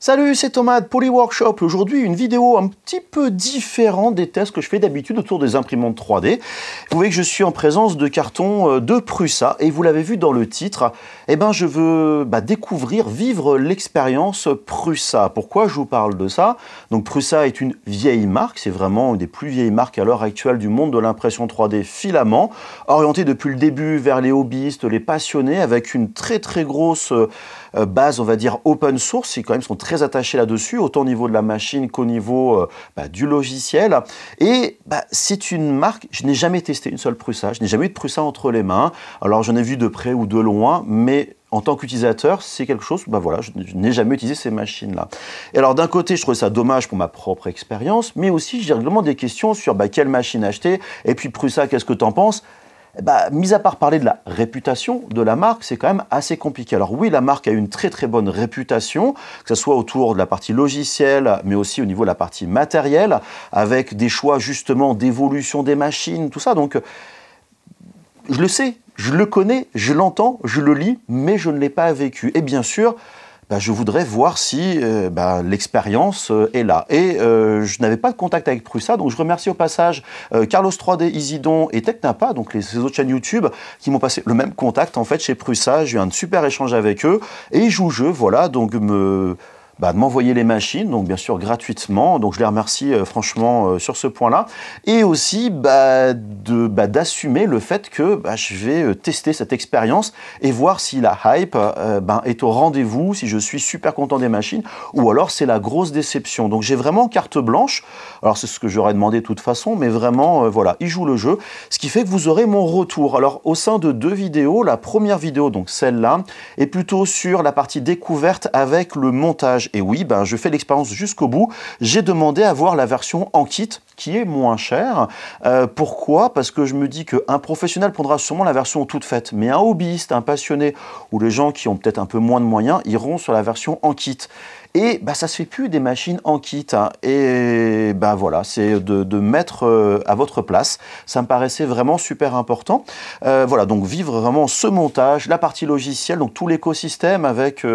Salut, c'est Thomas de Polyworkshop. Aujourd'hui, une vidéo un petit peu différente des tests que je fais d'habitude autour des imprimantes 3D. Vous voyez que je suis en présence de cartons de Prusa et vous l'avez vu dans le titre, je veux découvrir, vivre l'expérience Prusa. Pourquoi je vous parle de ça? Donc Prusa est une vieille marque, c'est vraiment une des plus vieilles marques à l'heure actuelle du monde de l'impression 3D filament, orientée depuis le début vers les hobbyistes, les passionnés, avec une très grosse base, on va dire, open source. Ils quand même sont très attachés là-dessus, autant au niveau de la machine qu'au niveau du logiciel. Et c'est une marque, je n'ai jamais testé une seule Prusa, je n'ai jamais eu de Prusa entre les mains. Alors j'en ai vu de près ou de loin, mais en tant qu'utilisateur, c'est quelque chose, je n'ai jamais utilisé ces machines-là. Et alors d'un côté, je trouvais ça dommage pour ma propre expérience, mais aussi j'ai régulièrement des questions sur quelle machine acheter, et puis Prusa, qu'est-ce que tu en penses? Mis à part parler de la réputation de la marque, c'est quand même assez compliqué. Alors oui, la marque a une très bonne réputation, que ce soit autour de la partie logicielle, mais aussi au niveau de la partie matérielle, avec des choix justement d'évolution des machines, tout ça. Donc, je le sais, je le connais, je l'entends, je le lis, mais je ne l'ai pas vécu. Et bien sûr, je voudrais voir si l'expérience est là. Et je n'avais pas de contact avec Prusa, donc je remercie au passage Carlos 3D, Isidon et Technapa, donc ces autres chaînes YouTube, qui m'ont passé le même contact en fait chez Prusa. J'ai eu un super échange avec eux et ils jouent jeu, voilà, donc de m'envoyer les machines, donc bien sûr gratuitement, donc je les remercie franchement sur ce point-là, et aussi d'assumer le fait que je vais tester cette expérience et voir si la hype est au rendez-vous, si je suis super content des machines, ou alors c'est la grosse déception. Donc j'ai vraiment carte blanche, alors c'est ce que j'aurais demandé de toute façon, mais vraiment voilà, ils jouent le jeu, ce qui fait que vous aurez mon retour. Alors au sein de deux vidéos, la première vidéo, donc celle-là, est plutôt sur la partie découverte avec le montage. Et oui, je fais l'expérience jusqu'au bout. J'ai demandé à voir la version en kit, qui est moins chère. Pourquoi? Parce que je me dis qu'un professionnel prendra sûrement la version toute faite, mais un hobbyiste, un passionné, ou les gens qui ont peut-être un peu moins de moyens, iront sur la version en kit. Et ça se fait plus des machines en kit. Et voilà, c'est de mettre à votre place. Ça me paraissait vraiment super important. Voilà, donc vivre vraiment ce montage, la partie logicielle, donc tout l'écosystème avec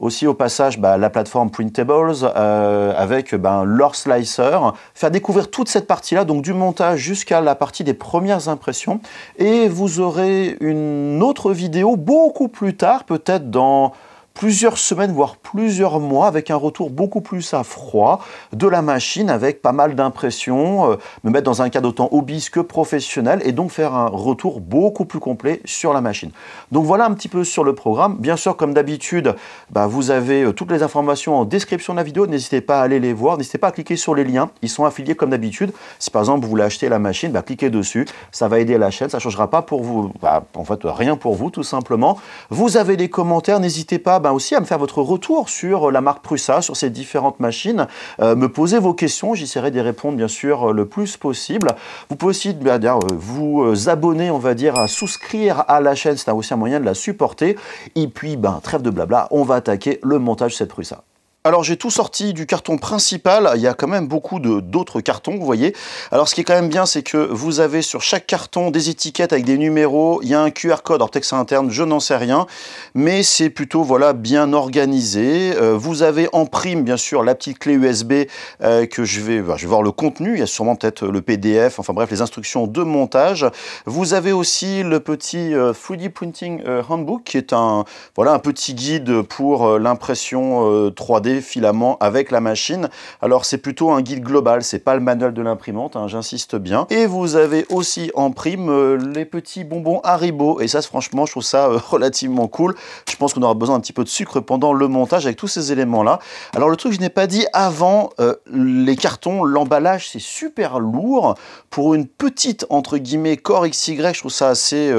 aussi au passage la plateforme Printables, avec leur slicer, faire découvrir toute cette partie-là, donc du montage jusqu'à la partie des premières impressions. Et vous aurez une autre vidéo beaucoup plus tard, peut-être dans plusieurs semaines, voire plusieurs mois, avec un retour beaucoup plus à froid de la machine, avec pas mal d'impressions, me mettre dans un cadre autant hobbyiste que professionnel, et donc faire un retour beaucoup plus complet sur la machine. Donc voilà un petit peu sur le programme. Bien sûr, comme d'habitude, vous avez toutes les informations en description de la vidéo, n'hésitez pas à aller les voir, n'hésitez pas à cliquer sur les liens, ils sont affiliés comme d'habitude. Si par exemple vous voulez acheter la machine, cliquez dessus, ça va aider la chaîne, ça ne changera pas pour vous, en fait rien pour vous tout simplement. Vous avez les commentaires, n'hésitez pas aussi à me faire votre retour sur la marque Prusa, sur ces différentes machines, me poser vos questions, j'essaierai d'y répondre bien sûr le plus possible. Vous pouvez aussi vous abonner, on va dire, à souscrire à la chaîne, c'est aussi un moyen de la supporter. Et puis, trêve de blabla, on va attaquer le montage de cette Prusa. Alors j'ai tout sorti du carton principal, il y a quand même beaucoup d'autres cartons, vous voyez. Alors ce qui est quand même bien, c'est que vous avez sur chaque carton des étiquettes avec des numéros, il y a un QR code, alors peut-être que c'est interne, je n'en sais rien, mais c'est plutôt voilà bien organisé. Vous avez en prime bien sûr la petite clé USB que je vais voir le contenu, il y a sûrement peut-être le PDF, enfin bref les instructions de montage. Vous avez aussi le petit 3D Printing Handbook qui est un petit guide pour l'impression 3D filament avec la machine. Alors c'est plutôt un guide global, c'est pas le manuel de l'imprimante, j'insiste bien. Et vous avez aussi en prime les petits bonbons Haribo, et ça franchement je trouve ça relativement cool. Je pense qu'on aura besoin un petit peu de sucre pendant le montage avec tous ces éléments là. Alors le truc que je n'ai pas dit avant, les cartons, l'emballage c'est super lourd pour une petite entre guillemets Core XY. Je trouve ça assez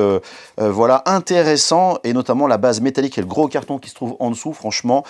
intéressant, et notamment la base métallique et le gros carton qui se trouve en dessous. Franchement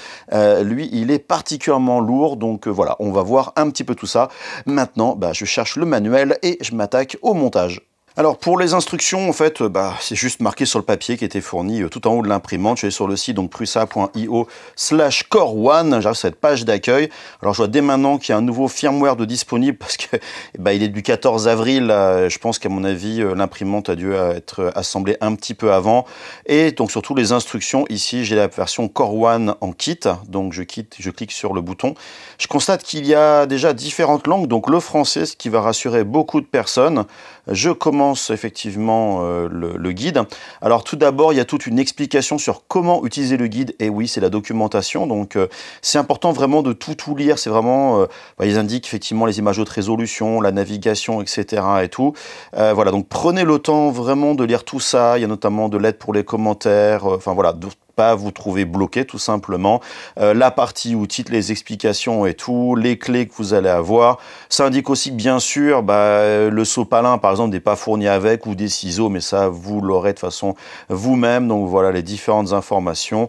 lui il est particulièrement lourd, donc voilà, on va voir un petit peu tout ça. Maintenant, je cherche le manuel et je m'attaque au montage. Alors pour les instructions, en fait, c'est juste marqué sur le papier qui était fourni tout en haut de l'imprimante. Je suis allé sur le site donc prusa.io/core1. J'arrive sur cette page d'accueil. Alors je vois dès maintenant qu'il y a un nouveau firmware de disponible parce que il est du 14 avril. Je pense qu'à mon avis l'imprimante a dû être assemblée un petit peu avant. Et donc surtout les instructions ici, j'ai la version Core 1 en kit. Donc je clique sur le bouton. Je constate qu'il y a déjà différentes langues. Donc le français, ce qui va rassurer beaucoup de personnes. Je commence effectivement le guide. Alors tout d'abord, il y a toute une explication sur comment utiliser le guide. Et oui, c'est la documentation. Donc c'est important vraiment de tout lire. C'est vraiment, ils indiquent effectivement les images haute résolution, la navigation, etc. et tout. Voilà, donc prenez le temps vraiment de lire tout ça. Il y a notamment de l'aide pour les commentaires. Enfin voilà, pas vous trouver bloqué tout simplement. La partie outils, les explications et tout, les clés que vous allez avoir. Ça indique aussi que bien sûr, le sopalin par exemple n'est pas fourni avec ou des ciseaux, mais ça vous l'aurez de façon vous-même. Donc voilà les différentes informations.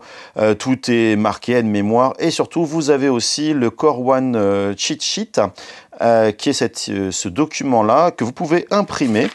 Tout est marqué aide mémoire et surtout vous avez aussi le Core 1 cheat sheet qui est ce document-là que vous pouvez imprimer.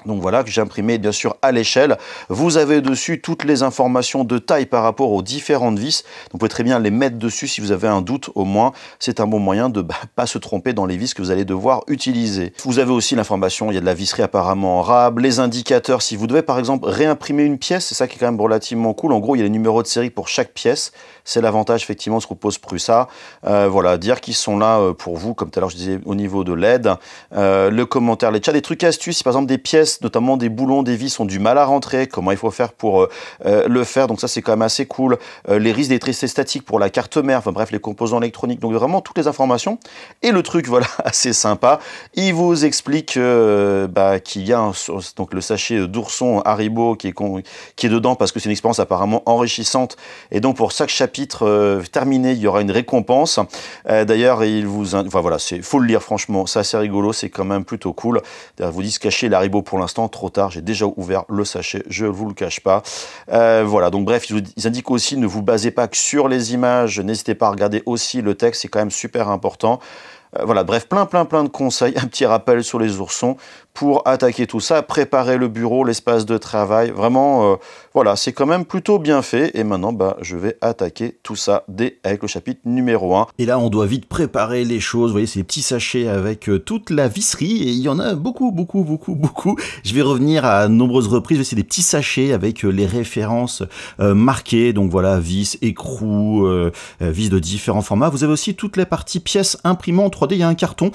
Donc voilà, que j'ai imprimé bien sûr à l'échelle. Vous avez dessus toutes les informations de taille par rapport aux différentes vis. Donc vous pouvez très bien les mettre dessus si vous avez un doute au moins. C'est un bon moyen de pas se tromper dans les vis que vous allez devoir utiliser. Vous avez aussi l'information, il y a de la visserie apparemment en rab, les indicateurs si vous devez par exemple réimprimer une pièce, c'est ça qui est quand même relativement cool. En gros, il y a les numéros de série pour chaque pièce. C'est l'avantage effectivement de ce que propose Prusa. Voilà, dire qu'ils sont là pour vous, comme tout à l'heure je disais au niveau de l'aide. Le commentaire, les chats, des trucs astuces, si par exemple des pièces, notamment des boulons, des vis ont du mal à rentrer, comment il faut faire pour le faire, donc ça c'est quand même assez cool. Les risques d'électricité statique pour la carte mère, enfin bref les composants électroniques, donc vraiment toutes les informations. Et le truc voilà assez sympa, il vous explique qu'il y a donc le sachet d'ourson Haribo qui est dedans parce que c'est une expérience apparemment enrichissante et donc pour chaque chapitre terminé il y aura une récompense. D'ailleurs il vous voilà, faut le lire franchement, c'est assez rigolo, c'est quand même plutôt cool. Ils vous disent cacher l'Haribo pour l'instant, trop tard, j'ai déjà ouvert le sachet, je vous le cache pas. Voilà, donc bref, ils indiquent aussi ne vous basez pas que sur les images, n'hésitez pas à regarder aussi le texte, c'est quand même super important. Voilà, bref, plein de conseils, un petit rappel sur les oursons pour attaquer tout ça, préparer le bureau, l'espace de travail. Vraiment, voilà, c'est quand même plutôt bien fait. Et maintenant, je vais attaquer tout ça avec le chapitre numéro 1. Et là, on doit vite préparer les choses. Vous voyez, c'est des petits sachets avec toute la visserie. Et il y en a beaucoup. Je vais revenir à nombreuses reprises. C'est des petits sachets avec les références marquées. Donc voilà, vis, écrou, vis de différents formats. Vous avez aussi toutes les parties pièces imprimées en 3D. Il y a un carton.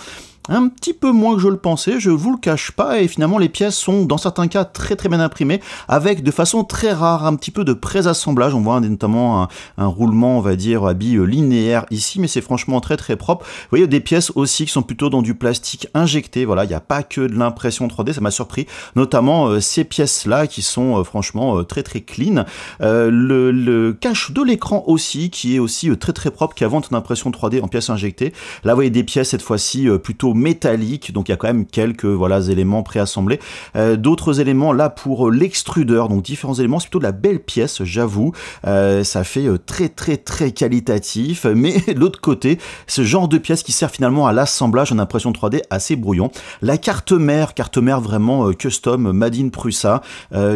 Un petit peu moins que je le pensais, je vous le cache pas, et finalement les pièces sont dans certains cas très bien imprimées, avec de façon très rare un petit peu de pré-assemblage. On voit notamment un roulement, on va dire, à billes linéaire ici, mais c'est franchement très propre. Vous voyez des pièces aussi qui sont plutôt dans du plastique injecté, voilà, il n'y a pas que de l'impression 3D, ça m'a surpris, notamment ces pièces-là qui sont franchement très clean. Le cache de l'écran aussi, qui est aussi très propre, qui invente une impression 3D en pièces injectées. Là, vous voyez des pièces cette fois-ci plutôt métallique, donc il y a quand même quelques éléments préassemblés. D'autres éléments là pour l'extrudeur, donc différents éléments, c'est plutôt de la belle pièce, j'avoue. Ça fait très qualitatif, mais de l'autre côté, ce genre de pièce qui sert finalement à l'assemblage en impression 3D assez brouillon. La carte mère vraiment custom, made in Prusa,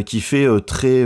qui fait très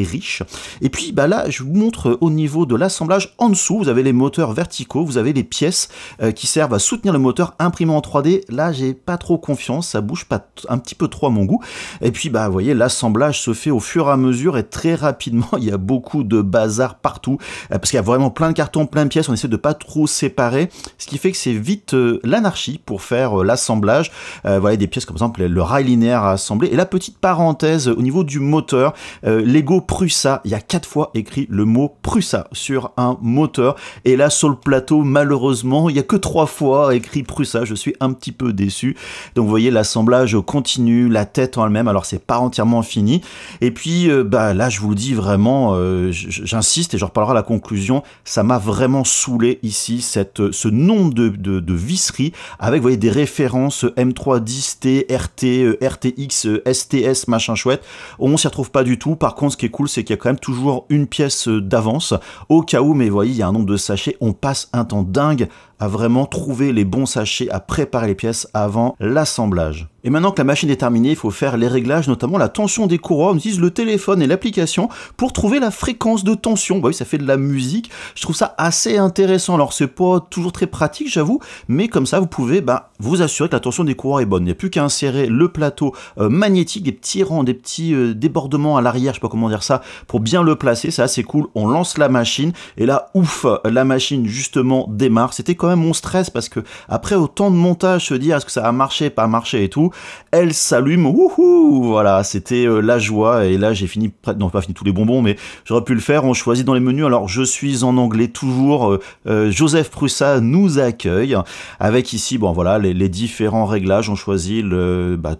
riche. Et puis là, je vous montre au niveau de l'assemblage en dessous, vous avez les moteurs verticaux, vous avez les pièces qui servent à soutenir le moteur imprimé en 3D, là j'ai pas trop confiance, ça bouge pas un petit peu trop à mon goût. Et puis vous voyez, l'assemblage se fait au fur et à mesure et très rapidement, il y a beaucoup de bazar partout, parce qu'il y a vraiment plein de cartons, plein de pièces, on essaie de pas trop séparer, ce qui fait que c'est vite l'anarchie pour faire l'assemblage. Voilà des pièces comme par exemple le rail linéaire à assembler. Et la petite parenthèse au niveau du moteur, Lego Prusa, il y a 4 fois écrit le mot Prusa sur un moteur, et là sur le plateau malheureusement il y a que 3 fois écrit Prusa. Je suis un petit peu déçu. Donc vous voyez l'assemblage continue, la tête en elle-même, alors c'est pas entièrement fini. Et puis là je vous le dis vraiment, j'insiste et je reparlerai à la conclusion, ça m'a vraiment saoulé ici ce nombre de visseries avec vous voyez des références M310T, RT, RTX, STS, machin chouette. On s'y retrouve pas du tout. Par contre ce qui est cool c'est qu'il y a quand même toujours une pièce d'avance au cas où, mais vous voyez il y a un nombre de sachets, on passe un temps dingue à vraiment trouver les bons sachets, à préparer les pièces avant l'assemblage. Et maintenant que la machine est terminée, il faut faire les réglages, notamment la tension des courroies. On utilise le téléphone et l'application pour trouver la fréquence de tension. Bah oui, ça fait de la musique. Je trouve ça assez intéressant. Alors, c'est pas toujours très pratique, j'avoue, mais comme ça, vous pouvez vous assurer que la tension des courroies est bonne. Il n'y a plus qu'à insérer le plateau magnétique, des petits rangs, des petits débordements à l'arrière, je sais pas comment dire ça, pour bien le placer. C'est assez cool. On lance la machine et là, ouf, la machine justement démarre. C'était quand même mon stress parce que après autant de montage, se dire est-ce que ça a marché, pas marché et tout, elle s'allume, wouhou, voilà, c'était la joie. Et là, j'ai fini, non, pas fini tous les bonbons, mais j'aurais pu le faire. On choisit dans les menus. Alors, je suis en anglais toujours. Joseph Prusa nous accueille avec ici, bon voilà, les différents réglages. On choisit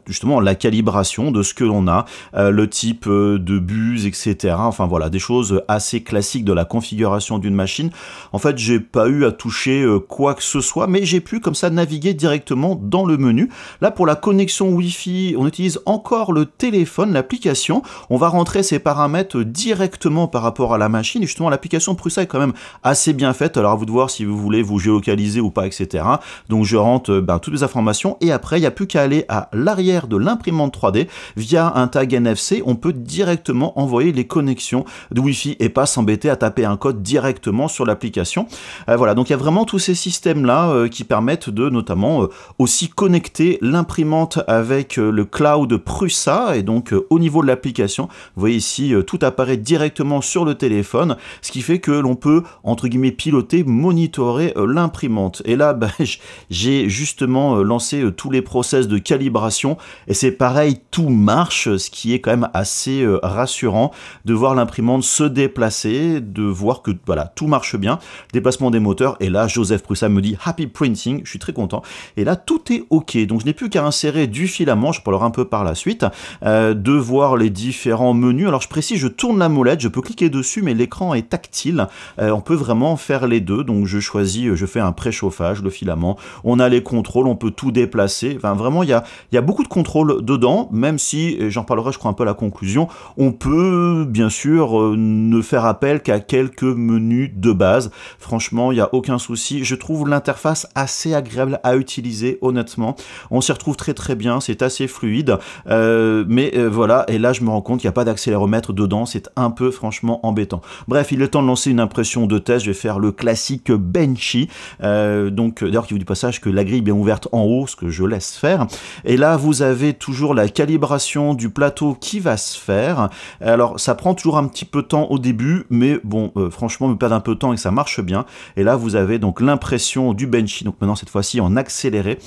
justement la calibration de ce que l'on a, le type de buse, etc. Enfin voilà, des choses assez classiques de la configuration d'une machine. En fait, j'ai pas eu à toucher quoi que ce soit, mais j'ai pu comme ça naviguer directement dans le menu. Là, pour la connexion Wi-Fi, on utilise encore le téléphone, l'application. On va rentrer ses paramètres directement par rapport à la machine. Et justement, l'application Prusa est quand même assez bien faite. Alors, à vous de voir si vous voulez vous géolocaliser ou pas, etc. Donc, je rentre toutes les informations. Et après, il n'y a plus qu'à aller à l'arrière de l'imprimante 3D. Via un tag NFC, on peut directement envoyer les connexions de Wi-Fi et pas s'embêter à taper un code directement sur l'application. Voilà, donc il y a vraiment tous ces systèmes-là qui permettent de notamment aussi connecter l'imprimante avec le cloud Prusa. Et donc, au niveau de l'application, vous voyez ici, tout apparaît directement sur le téléphone, ce qui fait que l'on peut, entre guillemets, piloter, monitorer l'imprimante. Et là, j'ai justement lancé tous les process de calibration, et c'est pareil, tout marche, ce qui est quand même assez rassurant de voir l'imprimante se déplacer, de voir que voilà, tout marche bien, déplacement des moteurs, et là, Joseph Prusa me dit « Happy Printing », je suis très content, et là, tout est OK, donc je n'ai plus qu'à insérer du filament, je parlerai un peu par la suite, de voir les différents menus. Alors je précise, je tourne la molette, je peux cliquer dessus, mais l'écran est tactile, on peut vraiment faire les deux, donc je choisis, je fais un préchauffage, le filament, on a les contrôles, on peut tout déplacer, enfin vraiment il y a beaucoup de contrôles dedans, même si, j'en parlerai je crois un peu à la conclusion, on peut bien sûr ne faire appel qu'à quelques menus de base. Franchement, il n'y a aucun souci, je trouve l'interface assez agréable à utiliser, honnêtement, on s'y retrouve très très bien, c'est assez fluide, mais voilà, et là je me rends compte qu'il n'y a pas d'accéléromètre dedans, c'est un peu franchement embêtant. Bref, il est temps de lancer une impression de test, je vais faire le classique Benchy, donc d'ailleurs qui vous dit passage que la grille est bien ouverte en haut, ce que je laisse faire, et là vous avez toujours la calibration du plateau qui va se faire. Alors ça prend toujours un petit peu de temps au début, mais bon, franchement, me perdre un peu de temps et que ça marche bien, et là vous avez donc l'impression du Benchy, donc maintenant cette fois-ci en accéléré,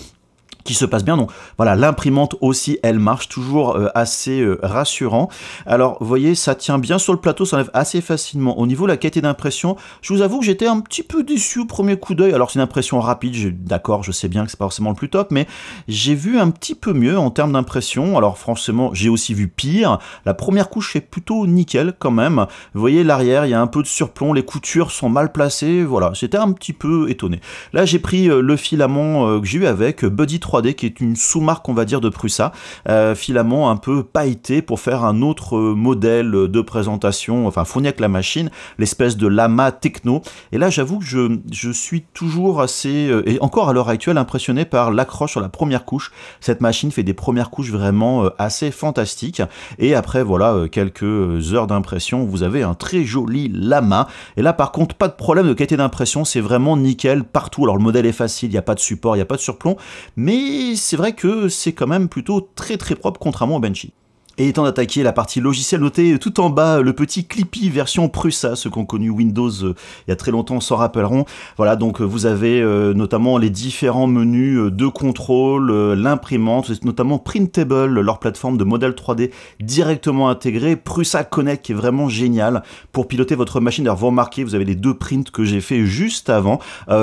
qui se passe bien. Donc voilà, l'imprimante aussi, elle marche toujours assez rassurant. Alors vous voyez, ça tient bien sur le plateau, ça enlève assez facilement. Au niveau de la qualité d'impression, je vous avoue que j'étais un petit peu déçu au premier coup d'œil. Alors c'est une impression rapide, d'accord, je sais bien que c'est pas forcément le plus top, mais j'ai vu un petit peu mieux en termes d'impression. Alors forcément, j'ai aussi vu pire. La première couche est plutôt nickel quand même. Vous voyez l'arrière, il y a un peu de surplomb, les coutures sont mal placées, voilà, j'étais un petit peu étonné. Là j'ai pris le filament que j'ai eu avec Buddy 3D, qui est une sous-marque, on va dire, de Prusa, filament un peu pailleté pour faire un autre modèle de présentation, enfin fourni avec la machine, l'espèce de lama techno. Et là, j'avoue que je suis toujours assez, et encore à l'heure actuelle, impressionné par l'accroche sur la première couche. Cette machine fait des premières couches vraiment assez fantastiques. Et après, voilà, quelques heures d'impression, vous avez un très joli lama. Et là, par contre, pas de problème de qualité d'impression, c'est vraiment nickel partout. Alors, le modèle est facile, il n'y a pas de support, il n'y a pas de surplomb, mais c'est vrai que c'est quand même plutôt très très propre contrairement au Benchy. Et étant d'attaquer la partie logicielle, notez tout en bas le petit Clippy version Prusa, ceux qui ont connu Windows il y a très longtemps s'en rappelleront. Voilà, donc vous avez notamment les différents menus de contrôle, l'imprimante, notamment Printable, leur plateforme de modèle 3D directement intégrée, Prusa Connect qui est vraiment génial pour piloter votre machine. D'ailleurs, vous remarquez, vous avez les deux prints que j'ai fait juste avant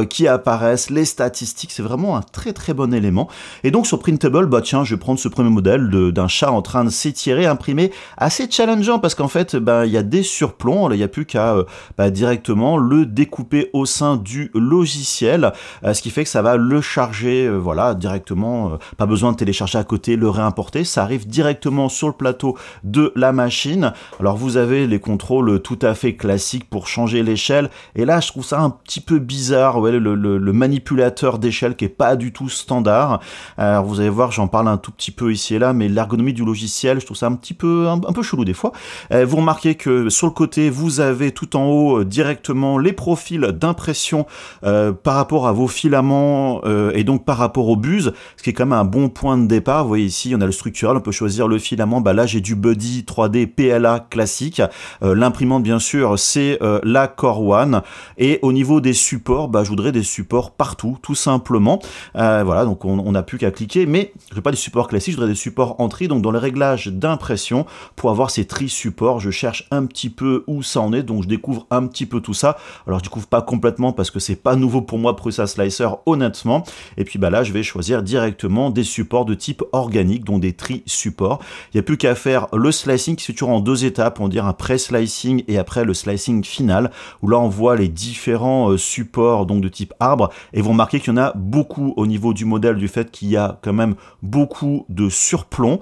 qui apparaissent, les statistiques, c'est vraiment un très très bon élément. Et donc sur Printable, bah tiens, je vais prendre ce premier modèle d'un chat en train de s'étirer tirer, imprimer, assez challengeant parce qu'en fait, il y a des surplombs, il n'y a plus qu'à directement le découper au sein du logiciel, ce qui fait que ça va le charger, voilà, directement, pas besoin de télécharger à côté, le réimporter, ça arrive directement sur le plateau de la machine. Alors vous avez les contrôles tout à fait classiques pour changer l'échelle, et là je trouve ça un petit peu bizarre, ouais, le manipulateur d'échelle qui est pas du tout standard. Alors vous allez voir, j'en parle un tout petit peu ici et là, mais l'ergonomie du logiciel, je trouve ça un petit peu un peu chelou des fois. Vous remarquez que sur le côté, vous avez tout en haut directement les profils d'impression par rapport à vos filaments et donc par rapport aux buses, ce qui est quand même un bon point de départ. Vous voyez ici, on a le structural, on peut choisir le filament. Là j'ai du Buddy 3D PLA classique. L'imprimante bien sûr c'est la Core One, et au niveau des supports, je voudrais des supports partout, tout simplement. Voilà, donc on n'a plus qu'à cliquer, mais je veux pas des supports classiques, je voudrais des supports en tri. Donc dans les réglages d'impression, pour avoir ces tri supports, je cherche un petit peu où ça en est, donc je découvre un petit peu tout ça. Alors je découvre pas complètement parce que c'est pas nouveau pour moi Prusa Slicer, honnêtement. Et puis là je vais choisir directement des supports de type organique, donc des tri supports. Il n'y a plus qu'à faire le slicing qui se fait toujours en deux étapes, on dirait un pré-slicing et après le slicing final, où là on voit les différents supports donc de type arbre, et vous remarquez qu'il y en a beaucoup au niveau du modèle, du fait qu'il y a quand même beaucoup de surplomb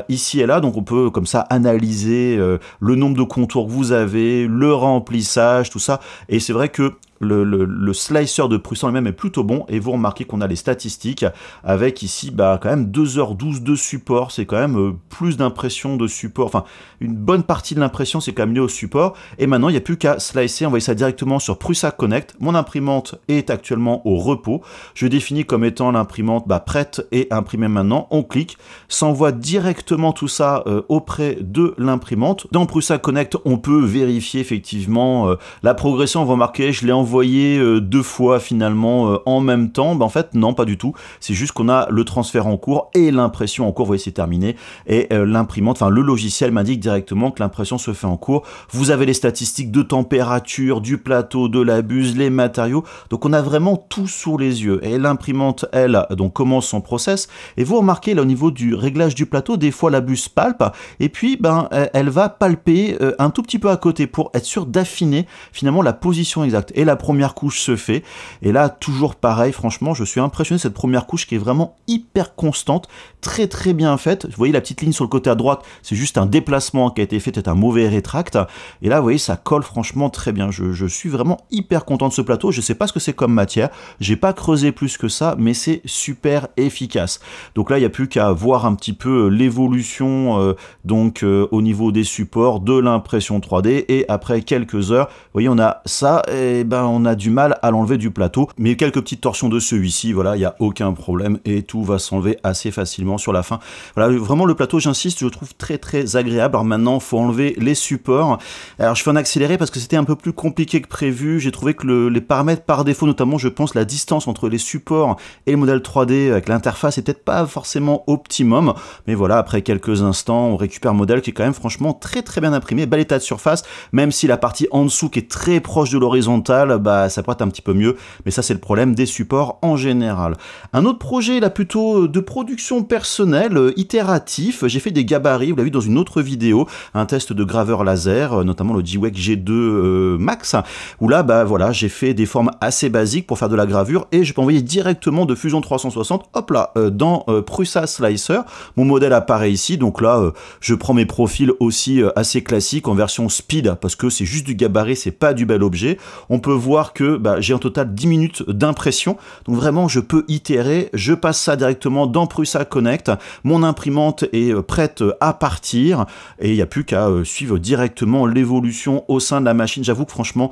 ici et là. Donc on peut comme ça analyser le nombre de contours que vous avez, le remplissage, tout ça, et c'est vrai que le slicer de Prusa lui-même est plutôt bon, et vous remarquez qu'on a les statistiques avec ici quand même 2h12 de support, c'est quand même plus d'impression de support, enfin une bonne partie de l'impression c'est quand même lié au support. Et maintenant il n'y a plus qu'à slicer, on voit ça directement sur Prusa Connect. Mon imprimante est actuellement au repos, je définis comme étant l'imprimante prête et imprimée maintenant, on clique, ça envoie directement tout ça auprès de l'imprimante. Dans Prusa Connect on peut vérifier effectivement la progression. Vous remarquez, je l'ai envoyé deux fois finalement en même temps. En fait non, pas du tout, c'est juste qu'on a le transfert en cours et l'impression en cours. Vous voyez, c'est terminé, et l'imprimante, enfin le logiciel m'indique directement que l'impression se fait en cours. Vous avez les statistiques de température du plateau, de la buse, les matériaux, donc on a vraiment tout sous les yeux. Et l'imprimante elle donc commence son process, et vous remarquez là au niveau du réglage du plateau, des fois la buse palpe, et puis elle va palper un tout petit peu à côté pour être sûr d'affiner finalement la position exacte. Et la première couche se fait, et là toujours pareil, franchement je suis impressionné de cette première couche qui est vraiment hyper constante, très très bien faite. Vous voyez la petite ligne sur le côté à droite, c'est juste un déplacement qui a été fait, peut-être un mauvais rétract, et là vous voyez ça colle franchement très bien. Je suis vraiment hyper content de ce plateau. Je sais pas ce que c'est comme matière, j'ai pas creusé plus que ça, mais c'est super efficace. Donc là il n'y a plus qu'à voir un petit peu l'évolution au niveau des supports, de l'impression 3D, et après quelques heures, vous voyez on a ça, et on a du mal à l'enlever du plateau, mais quelques petites torsions de celui-ci, voilà, il n'y a aucun problème et tout va s'enlever assez facilement sur la fin. Voilà, vraiment le plateau, j'insiste, je le trouve très très agréable. Alors maintenant il faut enlever les supports. Alors je fais en accéléré parce que c'était un peu plus compliqué que prévu. J'ai trouvé que les paramètres par défaut, notamment je pense la distance entre les supports et le modèle 3D avec l'interface est peut-être pas forcément optimum, mais voilà, après quelques instants on récupère un modèle qui est quand même franchement très très bien imprimé, bel état de surface, même si la partie en dessous qui est très proche de l'horizontale, ça pourrait être un petit peu mieux, mais ça c'est le problème des supports en général. Un autre projet là plutôt de production personnelle, itératif, j'ai fait des gabarits, vous l'avez vu dans une autre vidéo, un test de graveur laser, notamment le Dweck G2 Max, où là voilà, j'ai fait des formes assez basiques pour faire de la gravure, et je peux envoyer directement de Fusion 360, hop là, dans Prusa Slicer. Mon modèle apparaît ici, donc là je prends mes profils aussi assez classiques en version speed, parce que c'est juste du gabarit, c'est pas du bel objet. On peut voir que j'ai en total 10 minutes d'impression, donc vraiment je peux itérer, je passe ça directement dans Prusa Connect, mon imprimante est prête à partir, et il n'y a plus qu'à suivre directement l'évolution au sein de la machine. J'avoue que franchement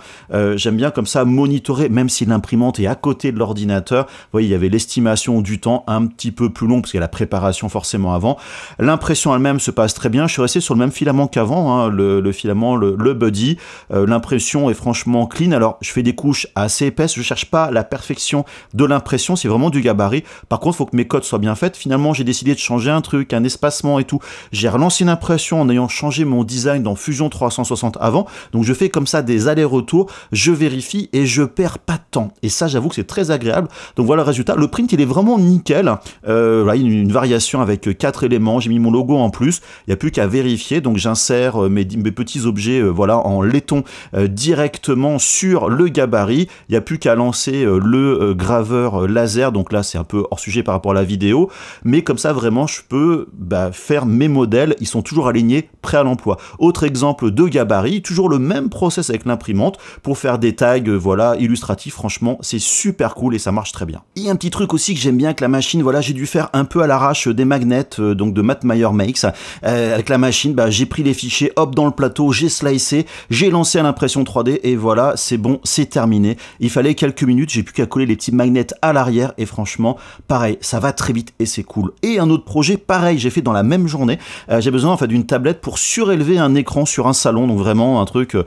j'aime bien comme ça monitorer, même si l'imprimante est à côté de l'ordinateur. Vous voyez, il y avait l'estimation du temps un petit peu plus long, parce qu'il y a la préparation forcément avant. L'impression elle-même se passe très bien, je suis resté sur le même filament qu'avant, le filament, le Buddy, l'impression est franchement clean. Alors je fais des couches assez épaisses, je cherche pas la perfection de l'impression, c'est vraiment du gabarit. Par contre, il faut que mes codes soient bien faites. Finalement, j'ai décidé de changer un truc, un espacement et tout. J'ai relancé une impression en ayant changé mon design dans Fusion 360 avant. Donc je fais comme ça des allers-retours, je vérifie et je perds pas de temps. Et ça, j'avoue que c'est très agréable. Donc voilà le résultat. Le print, il est vraiment nickel. Voilà, une variation avec 4 éléments. J'ai mis mon logo en plus. Il n'y a plus qu'à vérifier. Donc j'insère mes petits objets voilà, en laiton directement sur le gabarit. Il n'y a plus qu'à lancer le graveur laser. Donc là, c'est un peu hors sujet par rapport à la vidéo. Mais comme ça, vraiment, je peux faire mes modèles. Ils sont toujours alignés, prêts à l'emploi. Autre exemple de gabarit, toujours le même process avec l'imprimante pour faire des tags voilà, illustratifs. Franchement, c'est super cool et ça marche très bien. Et un petit truc aussi que j'aime bien avec la machine, voilà, j'ai dû faire un peu à l'arrache des magnets donc de Matt Meyer Makes. Avec la machine, j'ai pris les fichiers, hop, dans le plateau, j'ai slicé, j'ai lancé à l'impression 3D et voilà, c'est bon, c'est terminé. Il fallait quelques minutes, j'ai plus qu'à coller les petits magnets à l'arrière et franchement, pareil, ça va très vite et c'est cool. Et un autre projet, pareil, j'ai fait dans la même journée. J'ai besoin en fait d'une tablette pour surélever un écran sur un salon, donc vraiment un truc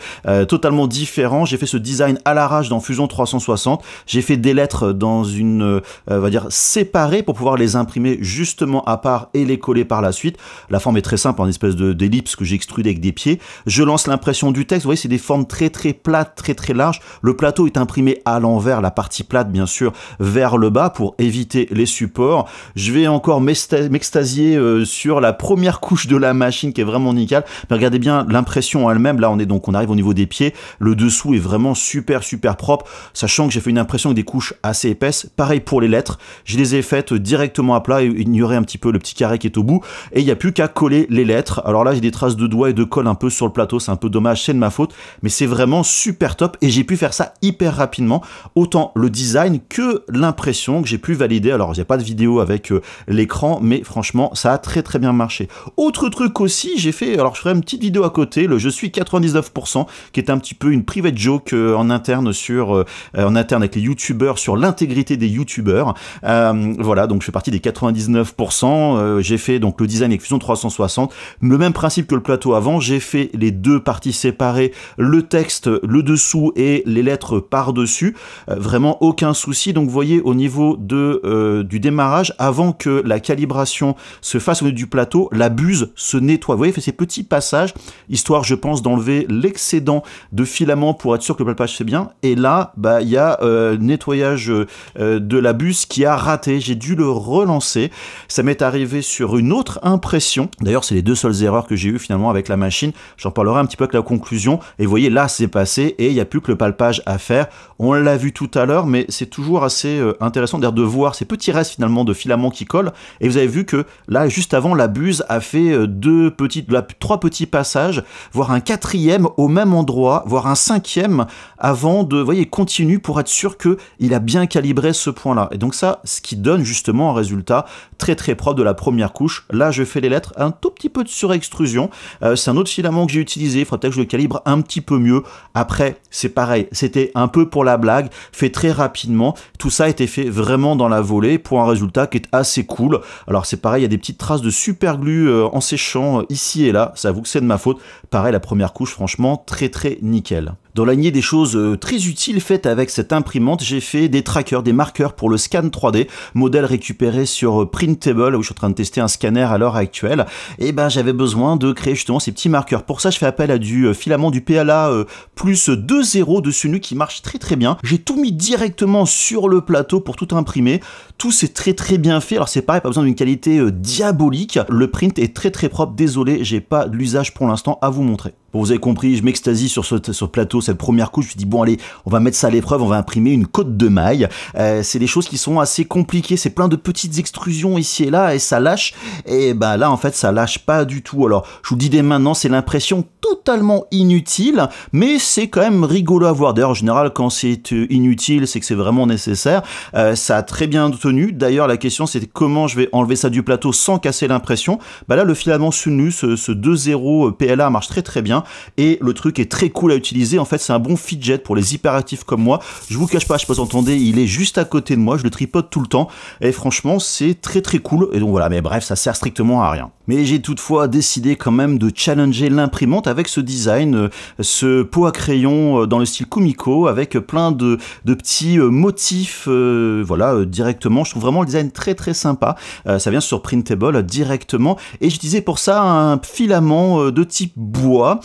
totalement différent. J'ai fait ce design à l'arrache dans Fusion 360. J'ai fait des lettres dans une, on va dire, séparées pour pouvoir les imprimer justement à part et les coller par la suite. La forme est très simple, en espèce d'ellipse que j'ai extrudé avec des pieds. Je lance l'impression du texte. Vous voyez, c'est des formes très très plates, très très larges. Le plateau est imprimé à l'envers, la partie plate bien sûr, vers le bas pour éviter les supports. Je vais encore m'extasier sur la première couche de la machine qui est vraiment nickel. Mais regardez bien l'impression elle-même. Là, on arrive au niveau des pieds. Le dessous est vraiment super propre, sachant que j'ai fait une impression avec des couches assez épaisses. Pareil pour les lettres. Je les ai faites directement à plat et ignorer un petit peu le petit carré qui est au bout. Et il n'y a plus qu'à coller les lettres. Alors là, j'ai des traces de doigts et de colle un peu sur le plateau. C'est un peu dommage, c'est de ma faute. Mais c'est vraiment super top et j'ai pu faire ça hyper rapidement. Autant le design que l'impression que j'ai pu valider. Alors, il n'y a pas de vidéo avec l'écran, mais franchement, ça a très bien marché. Autre truc aussi, j'ai fait, alors je ferai une petite vidéo à côté, le Je suis 99%, qui est un petit peu une private joke en interne avec les youtubeurs sur l'intégrité des youtubeurs. Voilà, donc je fais partie des 99%. J'ai fait donc le design avec Fusion 360. Le même principe que le plateau avant, j'ai fait les deux parties séparées, le texte, le dessous et les lettres par-dessus. Vraiment aucun souci. Donc vous voyez au niveau du démarrage, avant que la calibration se fasse au niveau du plateau, la buse se nettoie. Vous voyez, il fait ces petits passages, histoire, je pense, d'enlever l'excédent de filament pour être sûr que le palpage c'est bien. Et là, il y a nettoyage de la buse qui a raté. J'ai dû le relancer. Ça m'est arrivé sur une autre impression. D'ailleurs, c'est les deux seules erreurs que j'ai eues finalement avec la machine. J'en parlerai un petit peu avec la conclusion. Et vous voyez, là, c'est passé et il n'y a plus que le palpage à faire. On l'a vu tout à l'heure, mais c'est toujours assez intéressant d'ailleurs de voir ces petits restes finalement de filaments qui collent. Et vous avez vu que là, juste avant, la buse a fait trois petits passages, voire un quatrième au même endroit, voire un cinquième avant de, vous voyez, continue pour être sûr qu'il a bien calibré ce point-là. Et donc ça, ce qui donne justement un résultat très propre de la première couche. Là, je fais les lettres, un tout petit peu de surextrusion. C'est un autre filament que j'ai utilisé. Il faudrait peut-être que je le calibre un petit peu mieux. Après, c'est pareil. C'était un peu pour la blague, fait très rapidement. Tout ça a été fait vraiment dans la volée pour un résultat qui est assez cool. Alors c'est pareil, il y a des petites traces de super glue en séchant ici et là. Ça avoue que c'est de ma faute. Pareil, la première couche, franchement, très nickel. Dans la lignée des choses très utiles faites avec cette imprimante, j'ai fait des trackers, des marqueurs pour le scan 3D, modèle récupéré sur Printable, où je suis en train de tester un scanner à l'heure actuelle. Et j'avais besoin de créer justement ces petits marqueurs. Pour ça, je fais appel à du filament du PLA plus 2.0 dessus nu qui marche très bien. J'ai tout mis directement sur le plateau pour tout imprimer. Tout c'est très bien fait. Alors c'est pareil, pas besoin d'une qualité diabolique. Le print est très propre. Désolé, j'ai pas de l'usage pour l'instant à vous montrer. Bon, vous avez compris, je m'extasie sur ce plateau, cette première couche. Je me suis dit, bon allez, on va mettre ça à l'épreuve, on va imprimer une côte de maille. C'est des choses qui sont assez compliquées, c'est plein de petites extrusions ici et là, et ça lâche. Et là, en fait, ça lâche pas du tout. Alors, je vous le dis dès maintenant, c'est l'impression totalement inutile, mais c'est quand même rigolo à voir. D'ailleurs, en général, quand c'est inutile, c'est que c'est vraiment nécessaire. Ça a très bien tenu. D'ailleurs, la question, c'est comment je vais enlever ça du plateau sans casser l'impression. Là, le filament Sunnu, ce 2.0 PLA marche très bien. Et le truc est très cool à utiliser. En fait, c'est un bon fidget pour les hyperactifs comme moi. Je vous cache pas, je sais pas si vous entendez, il est juste à côté de moi. Je le tripote tout le temps. Et franchement, c'est très cool. Et donc voilà, mais bref, ça sert strictement à rien. Mais j'ai toutefois décidé quand même de challenger l'imprimante avec avec ce design, ce pot à crayon dans le style Kumiko, avec plein de petits motifs, voilà, directement. Je trouve vraiment le design très très sympa. Ça vient sur Printable directement, et j'utilisais pour ça un filament de type bois,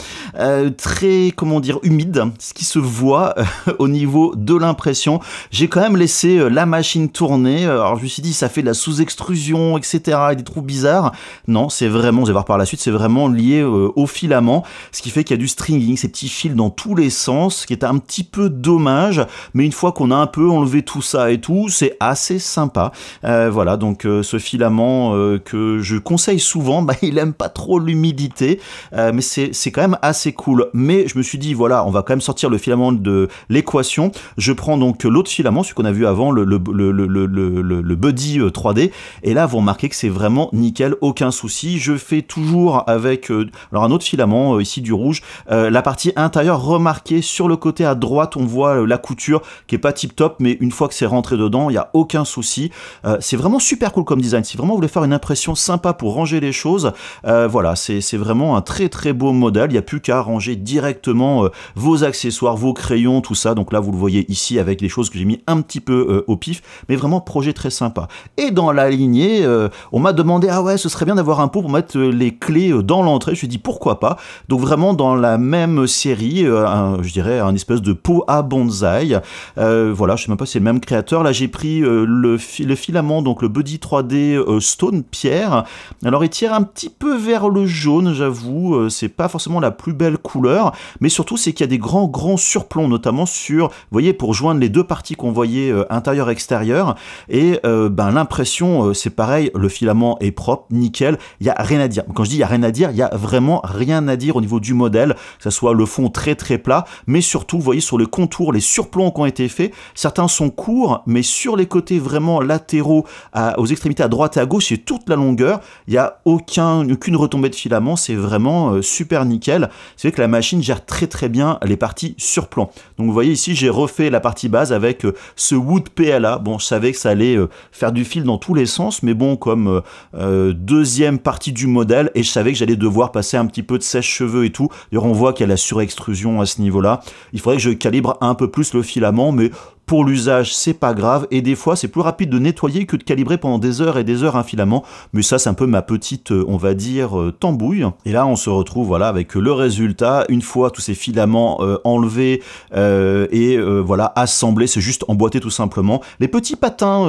très, comment dire, humide, ce qui se voit au niveau de l'impression. J'ai quand même laissé la machine tourner. Alors je me suis dit, ça fait de la sous-extrusion, etc., et des trous bizarres. Non, c'est vraiment, vous allez voir par la suite, c'est vraiment lié au filament, ce qui fait qu'il y a du stringing, ces petits fils dans tous les sens, ce qui est un petit peu dommage, mais une fois qu'on a un peu enlevé tout ça et tout, c'est assez sympa. Voilà, donc ce filament que je conseille souvent, bah, il aime pas trop l'humidité, mais c'est quand même assez cool. Mais je me suis dit, voilà, on va quand même sortir le filament de l'équation. Je prends donc l'autre filament, celui qu'on a vu avant, le Buddy 3D, et là vous remarquez que c'est vraiment nickel, aucun souci. Je fais toujours avec alors un autre filament ici du rouge, la partie intérieure. Remarquez sur le côté à droite on voit la couture qui est pas tip top, mais une fois que c'est rentré dedans il y a aucun souci. C'est vraiment super cool comme design. Si vraiment vous voulez faire une impression sympa pour ranger les choses, voilà, c'est vraiment un très très beau modèle. Il n'y a plus qu'à ranger directement vos accessoires, vos crayons, tout ça. Donc là vous le voyez ici avec des choses que j'ai mis un petit peu au pif, mais vraiment projet très sympa. Et dans la lignée, on m'a demandé, ah ouais, ce serait bien d'avoir un pot pour mettre les clés dans l'entrée. Je me suis dit pourquoi pas. Donc vraiment dans la même série, je dirais un espèce de pot à bonsaï. Voilà, je sais même pas si c'est le même créateur. Là j'ai pris le filament, donc le Buddy 3D Stone Pierre. Alors il tire un petit peu vers le jaune, j'avoue. C'est pas forcément la plus belle couleur, mais surtout c'est qu'il y a des grands surplombs, notamment sur, vous voyez, pour joindre les deux parties qu'on voyait intérieur-extérieur. Et ben l'impression, c'est pareil, le filament est propre, nickel, il y a rien à dire. Quand je dis il y a rien à dire, il y a vraiment rien à dire au niveau du modèle, que ce soit le fond très très plat, mais surtout, vous voyez sur le contour, les surplombs qui ont été faits, certains sont courts, mais sur les côtés vraiment latéraux, aux extrémités à droite et à gauche, c'est toute la longueur, il n'y a aucune retombée de filament, c'est vraiment super nickel. C'est vrai que la machine gère très très bien les parties surplomb. Donc vous voyez ici, j'ai refait la partie base avec ce Wood PLA. Bon, je savais que ça allait faire du fil dans tous les sens, mais bon, comme deuxième partie du modèle, et je savais que j'allais devoir passer un petit peu de sèche-cheveux et tout. D'ailleurs, on voit qu'il y a la surextrusion à ce niveau-là. Il faudrait que je calibre un peu plus le filament, mais pour l'usage, c'est pas grave, et des fois, c'est plus rapide de nettoyer que de calibrer pendant des heures et des heures un filament, mais ça, c'est un peu ma petite, on va dire, tambouille. Et là, on se retrouve, voilà, avec le résultat, une fois tous ces filaments enlevés et voilà, assemblés, c'est juste emboîté tout simplement. Les petits patins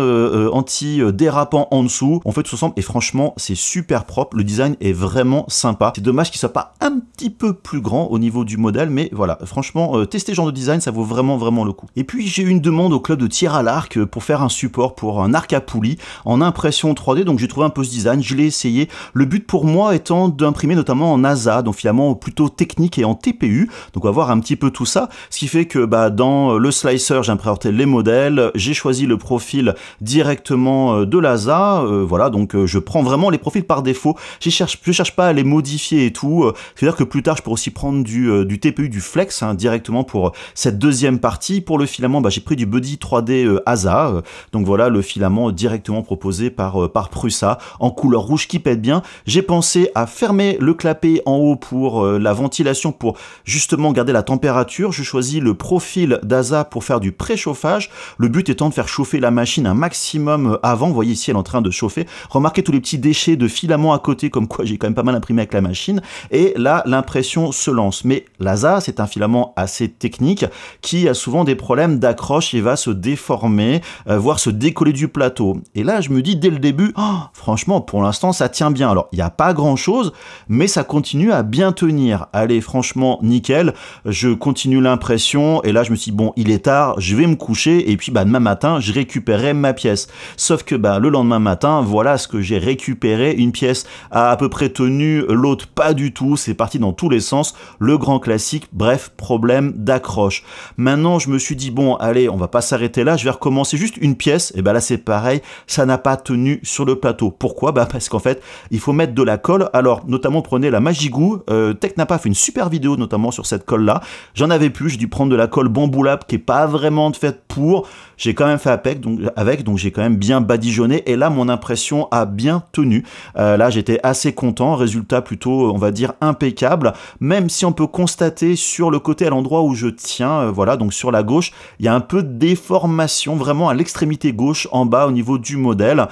anti-dérapants en dessous, on fait tout ensemble, et franchement, c'est super propre, le design est vraiment sympa. C'est dommage qu'il soit pas un petit peu plus grand au niveau du modèle, mais voilà, franchement, tester ce genre de design, ça vaut vraiment le coup. Et puis, j'ai eu une demande au club de tir à l'arc pour faire un support pour un arc à poulie en impression 3D, donc j'ai trouvé un peu ce design, je l'ai essayé. Le but pour moi étant d'imprimer notamment en ASA, donc finalement plutôt technique et en TPU, donc on va voir un petit peu tout ça, ce qui fait que bah, dans le slicer j'ai imprimé les modèles, j'ai choisi le profil directement de l'ASA, voilà, donc je prends vraiment les profils par défaut, je cherche pas à les modifier et tout, c'est-à-dire que plus tard je pourrais aussi prendre du TPU, du flex hein, directement pour cette deuxième partie. Pour le filament, bah, j'ai pris du Buddy 3D ASA, donc voilà le filament directement proposé par Prusa en couleur rouge qui pète bien. J'ai pensé à fermer le clapet en haut pour la ventilation, pour justement garder la température. Je choisis le profil d'ASA pour faire du préchauffage, le but étant de faire chauffer la machine un maximum avant. Vous voyez ici elle est en train de chauffer, remarquez tous les petits déchets de filaments à côté, comme quoi j'ai quand même pas mal imprimé avec la machine, et là l'impression se lance. Mais l'ASA c'est un filament assez technique qui a souvent des problèmes d'accroche, il va se déformer, voire se décoller du plateau. Et là, je me dis dès le début, oh, franchement, pour l'instant, ça tient bien. Alors, il n'y a pas grand-chose, mais ça continue à bien tenir. Allez, franchement, nickel. Je continue l'impression, et là, je me suis dit, bon, il est tard, je vais me coucher, et puis, bah, demain matin, je récupérerai ma pièce. Sauf que, bah, le lendemain matin, voilà ce que j'ai récupéré. Une pièce a à peu près tenu, l'autre pas du tout. C'est parti dans tous les sens. Le grand classique, bref, problème d'accroche. Maintenant, je me suis dit, bon, allez, on va pas s'arrêter là, je vais recommencer juste une pièce, et ben là c'est pareil, ça n'a pas tenu sur le plateau. Pourquoi? Parce qu'en fait, il faut mettre de la colle. Alors, notamment, prenez la Magigou. Technapa fait une super vidéo, notamment sur cette colle-là. J'en avais plus, j'ai dû prendre de la colle Bamboo Lab, qui est pas vraiment faite pour. J'ai quand même fait donc j'ai quand même bien badigeonné. Et là, mon impression a bien tenu. Là, j'étais assez content. Résultat plutôt, on va dire, impeccable. Même si on peut constater sur le côté, à l'endroit où je tiens, voilà, donc sur la gauche, il y a un peu de déformation, vraiment à l'extrémité gauche, en bas, au niveau du modèle.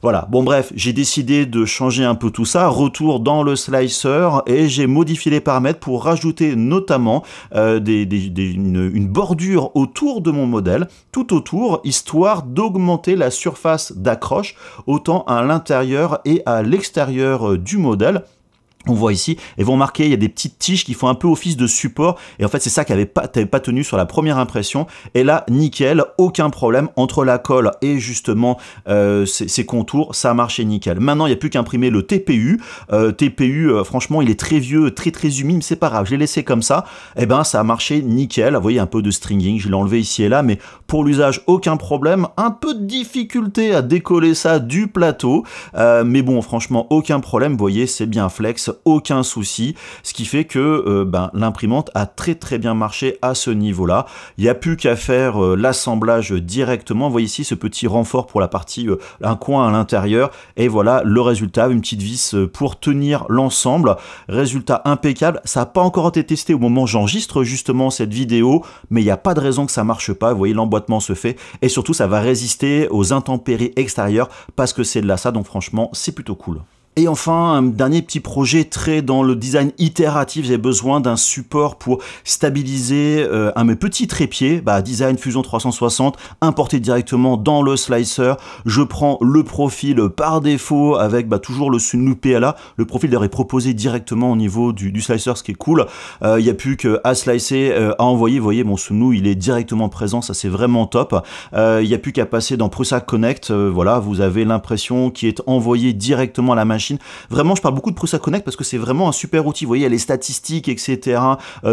Voilà, bon bref, j'ai décidé de changer un peu tout ça, retour dans le slicer, et j'ai modifié les paramètres pour rajouter notamment une bordure autour de mon modèle, tout autour, histoire d'augmenter la surface d'accroche, autant à l'intérieur et à l'extérieur du modèle. On voit ici, et vous remarquez, il y a des petites tiges qui font un peu office de support, et en fait c'est ça qui n'avait pas tenu sur la première impression, et là nickel, aucun problème entre la colle et justement ces contours, ça a marché nickel. Maintenant il n'y a plus qu'à imprimer le TPU, franchement il est très vieux, très humide, mais c'est pas grave, je l'ai laissé comme ça, et ben ça a marché nickel. Vous voyez un peu de stringing, je l'ai enlevé ici et là, mais pour l'usage aucun problème, un peu de difficulté à décoller ça du plateau, mais bon franchement aucun problème, vous voyez c'est bien flex, aucun souci, ce qui fait que l'imprimante a très bien marché à ce niveau-là. Il n'y a plus qu'à faire l'assemblage directement. Vous voyez ici ce petit renfort pour la partie, un coin à l'intérieur, et voilà le résultat, une petite vis pour tenir l'ensemble. Résultat impeccable. Ça n'a pas encore été testé au moment où j'enregistre justement cette vidéo, mais il n'y a pas de raison que ça marche pas. Vous voyez, l'emboîtement se fait, et surtout ça va résister aux intempéries extérieures parce que c'est de ça, donc franchement c'est plutôt cool. Et enfin, un dernier petit projet très dans le design itératif, j'ai besoin d'un support pour stabiliser un de mes petits trépieds, Design Fusion 360, importé directement dans le slicer. Je prends le profil par défaut avec toujours le Sunnu PLA. Le profil d'ailleurs est proposé directement au niveau du slicer, ce qui est cool. Il n'y a plus qu'à slicer, à envoyer. Vous voyez, mon Sunnu, il est directement présent, ça c'est vraiment top. Il n'y a plus qu'à passer dans Prusa Connect. Voilà, vous avez l'impression qu'il est envoyé directement à la machine. Vraiment, je parle beaucoup de Prusa Connect parce que c'est vraiment un super outil. Vous voyez, il y a les statistiques, etc.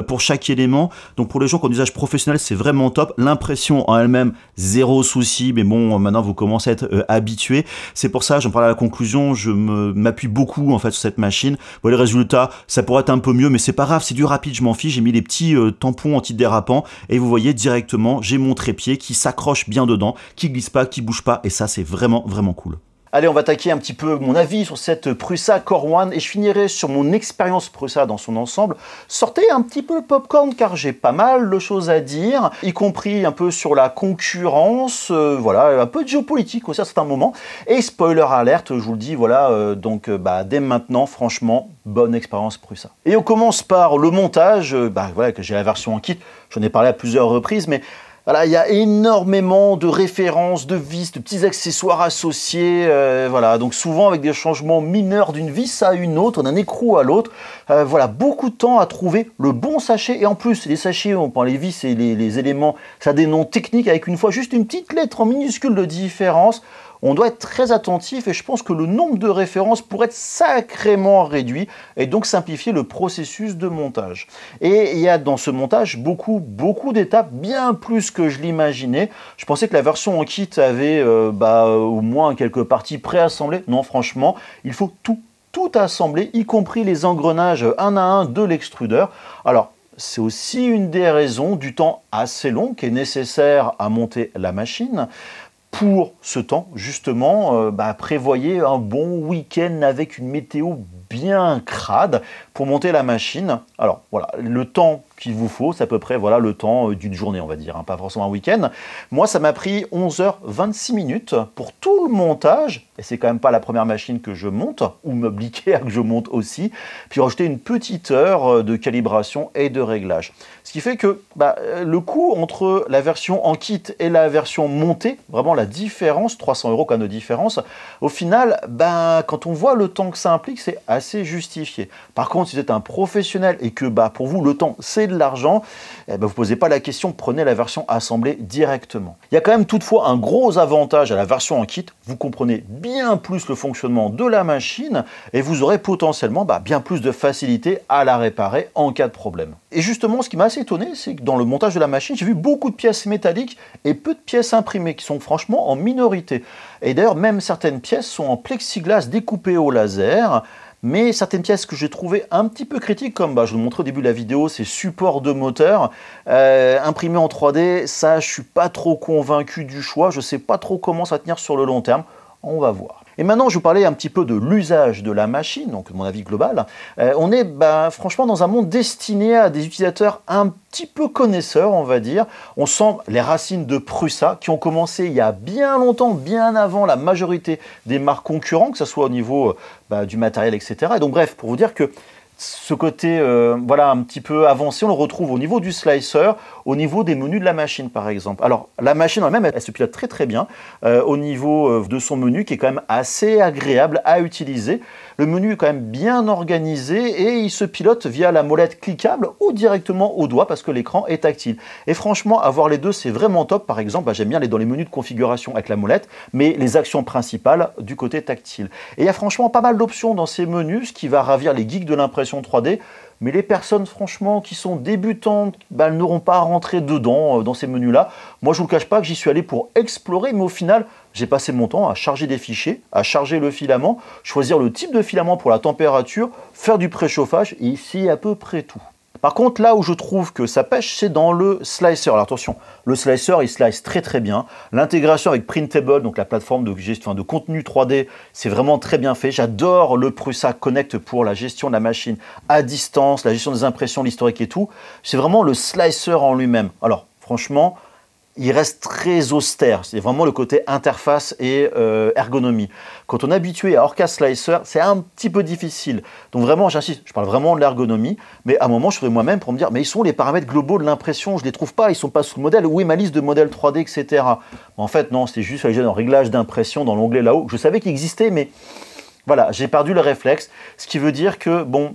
Pour chaque élément. Donc pour les gens qui ont un usage professionnel, c'est vraiment top. L'impression en elle-même, zéro souci. Mais bon, maintenant, vous commencez à être habitué. C'est pour ça, j'en parle à la conclusion, je m'appuie beaucoup en fait sur cette machine. Vous voyez, les résultats, ça pourrait être un peu mieux, mais c'est pas grave, c'est du rapide, je m'en fiche. J'ai mis les petits tampons antidérapants et vous voyez directement, j'ai mon trépied qui s'accroche bien dedans, qui glisse pas, qui bouge pas. Et ça, c'est vraiment cool. Allez, on va attaquer un petit peu mon avis sur cette Prusa Core One et je finirai sur mon expérience Prusa dans son ensemble. Sortez un petit peu le popcorn car j'ai pas mal de choses à dire, y compris un peu sur la concurrence, voilà, un peu de géopolitique aussi à certains moments. Et spoiler alerte, je vous le dis, voilà, dès maintenant, franchement, bonne expérience Prusa. Et on commence par le montage, voilà, que j'ai la version en kit, j'en ai parlé à plusieurs reprises, mais voilà, il y a énormément de références, de vis, de petits accessoires associés, voilà, donc souvent avec des changements mineurs d'une vis à une autre, d'un écrou à l'autre, voilà, beaucoup de temps à trouver le bon sachet, et en plus, les sachets, on prend les vis et les éléments, ça a des noms techniques avec une fois juste une petite lettre en minuscule de différence. On doit être très attentif et je pense que le nombre de références pourrait être sacrément réduit et donc simplifier le processus de montage. Et il y a dans ce montage beaucoup d'étapes, bien plus que je l'imaginais. Je pensais que la version en kit avait au moins quelques parties préassemblées. Non, franchement, il faut tout assembler, y compris les engrenages un à un de l'extrudeur. Alors, c'est aussi une des raisons du temps assez long qui est nécessaire à monter la machine. Pour ce temps, justement, prévoyez un bon week-end avec une météo bien crade pour monter la machine. Alors voilà, le temps qu'il vous faut, c'est à peu près voilà, le temps d'une journée, on va dire, hein, pas forcément un week-end. Moi, ça m'a pris 11h26 minutes pour tout le montage, et c'est quand même pas la première machine que je monte, ou m'obliger à que je monte aussi, puis rajouter une petite heure de calibration et de réglage. Ce qui fait que le coût entre la version en kit et la version montée, vraiment la différence, 300 € quand même de différence, au final, quand on voit le temps que ça implique, c'est assez justifié. Par contre, si vous êtes un professionnel et que pour vous, le temps, c'est de l'argent, eh ben, vous ne posez pas la question, prenez la version assemblée directement. Il y a quand même toutefois un gros avantage à la version en kit, vous comprenez bien plus le fonctionnement de la machine et vous aurez potentiellement bien plus de facilité à la réparer en cas de problème. Et justement, ce qui m'a assez étonné, c'est que dans le montage de la machine, j'ai vu beaucoup de pièces métalliques et peu de pièces imprimées qui sont franchement en minorité. Et d'ailleurs, même certaines pièces sont en plexiglas découpé au laser. Mais certaines pièces que j'ai trouvées un petit peu critiques, comme je vous le montrais au début de la vidéo, ces supports de moteur imprimés en 3D, ça je suis pas trop convaincu du choix, je sais pas trop comment ça va tenir sur le long terme, on va voir. Et maintenant, je vais vous parler un petit peu de l'usage de la machine, donc de mon avis global. On est franchement dans un monde destiné à des utilisateurs un petit peu connaisseurs, on va dire. On sent les racines de Prusa qui ont commencé il y a bien longtemps, bien avant la majorité des marques concurrentes, que ce soit au niveau du matériel, etc. Et donc bref, pour vous dire que ce côté voilà, un petit peu avancé, on le retrouve au niveau du slicer, au niveau des menus de la machine par exemple. Alors la machine en elle-même, elle se pilote très très bien au niveau de son menu qui est quand même assez agréable à utiliser. Le menu est quand même bien organisé et il se pilote via la molette cliquable ou directement au doigt parce que l'écran est tactile. Et franchement, avoir les deux, c'est vraiment top. Par exemple, j'aime bien aller dans les menus de configuration avec la molette, mais les actions principales du côté tactile. Et il y a franchement pas mal d'options dans ces menus, ce qui va ravir les geeks de l'impression 3D. Mais les personnes, franchement, qui sont débutantes, elles n'auront pas à rentrer dedans, dans ces menus-là. Moi, je ne vous cache pas que j'y suis allé pour explorer, mais au final, j'ai passé mon temps à charger des fichiers, à charger le filament, choisir le type de filament pour la température, faire du préchauffage, et c'est à peu près tout. Par contre, là où je trouve que ça pêche, c'est dans le slicer. Alors attention, le slicer, il slice très très bien. L'intégration avec Printable, donc la plateforme de gestion de contenu 3D, c'est vraiment très bien fait. J'adore le Prusa Connect pour la gestion de la machine à distance, la gestion des impressions, l'historique et tout. C'est vraiment le slicer en lui-même. Alors franchement, il reste très austère. C'est vraiment le côté interface et ergonomie. Quand on est habitué à Orca Slicer, c'est un petit peu difficile. Donc vraiment, j'insiste, je parle vraiment de l'ergonomie, mais à un moment, je ferai moi-même pour me dire, mais ils sont les paramètres globaux de l'impression, je ne les trouve pas, ils ne sont pas sous le modèle, où est ma liste de modèles 3D, etc. Mais en fait, non, c'était juste un réglage d'impression dans l'onglet là-haut. Je savais qu'il existait, mais voilà, j'ai perdu le réflexe, ce qui veut dire que, bon,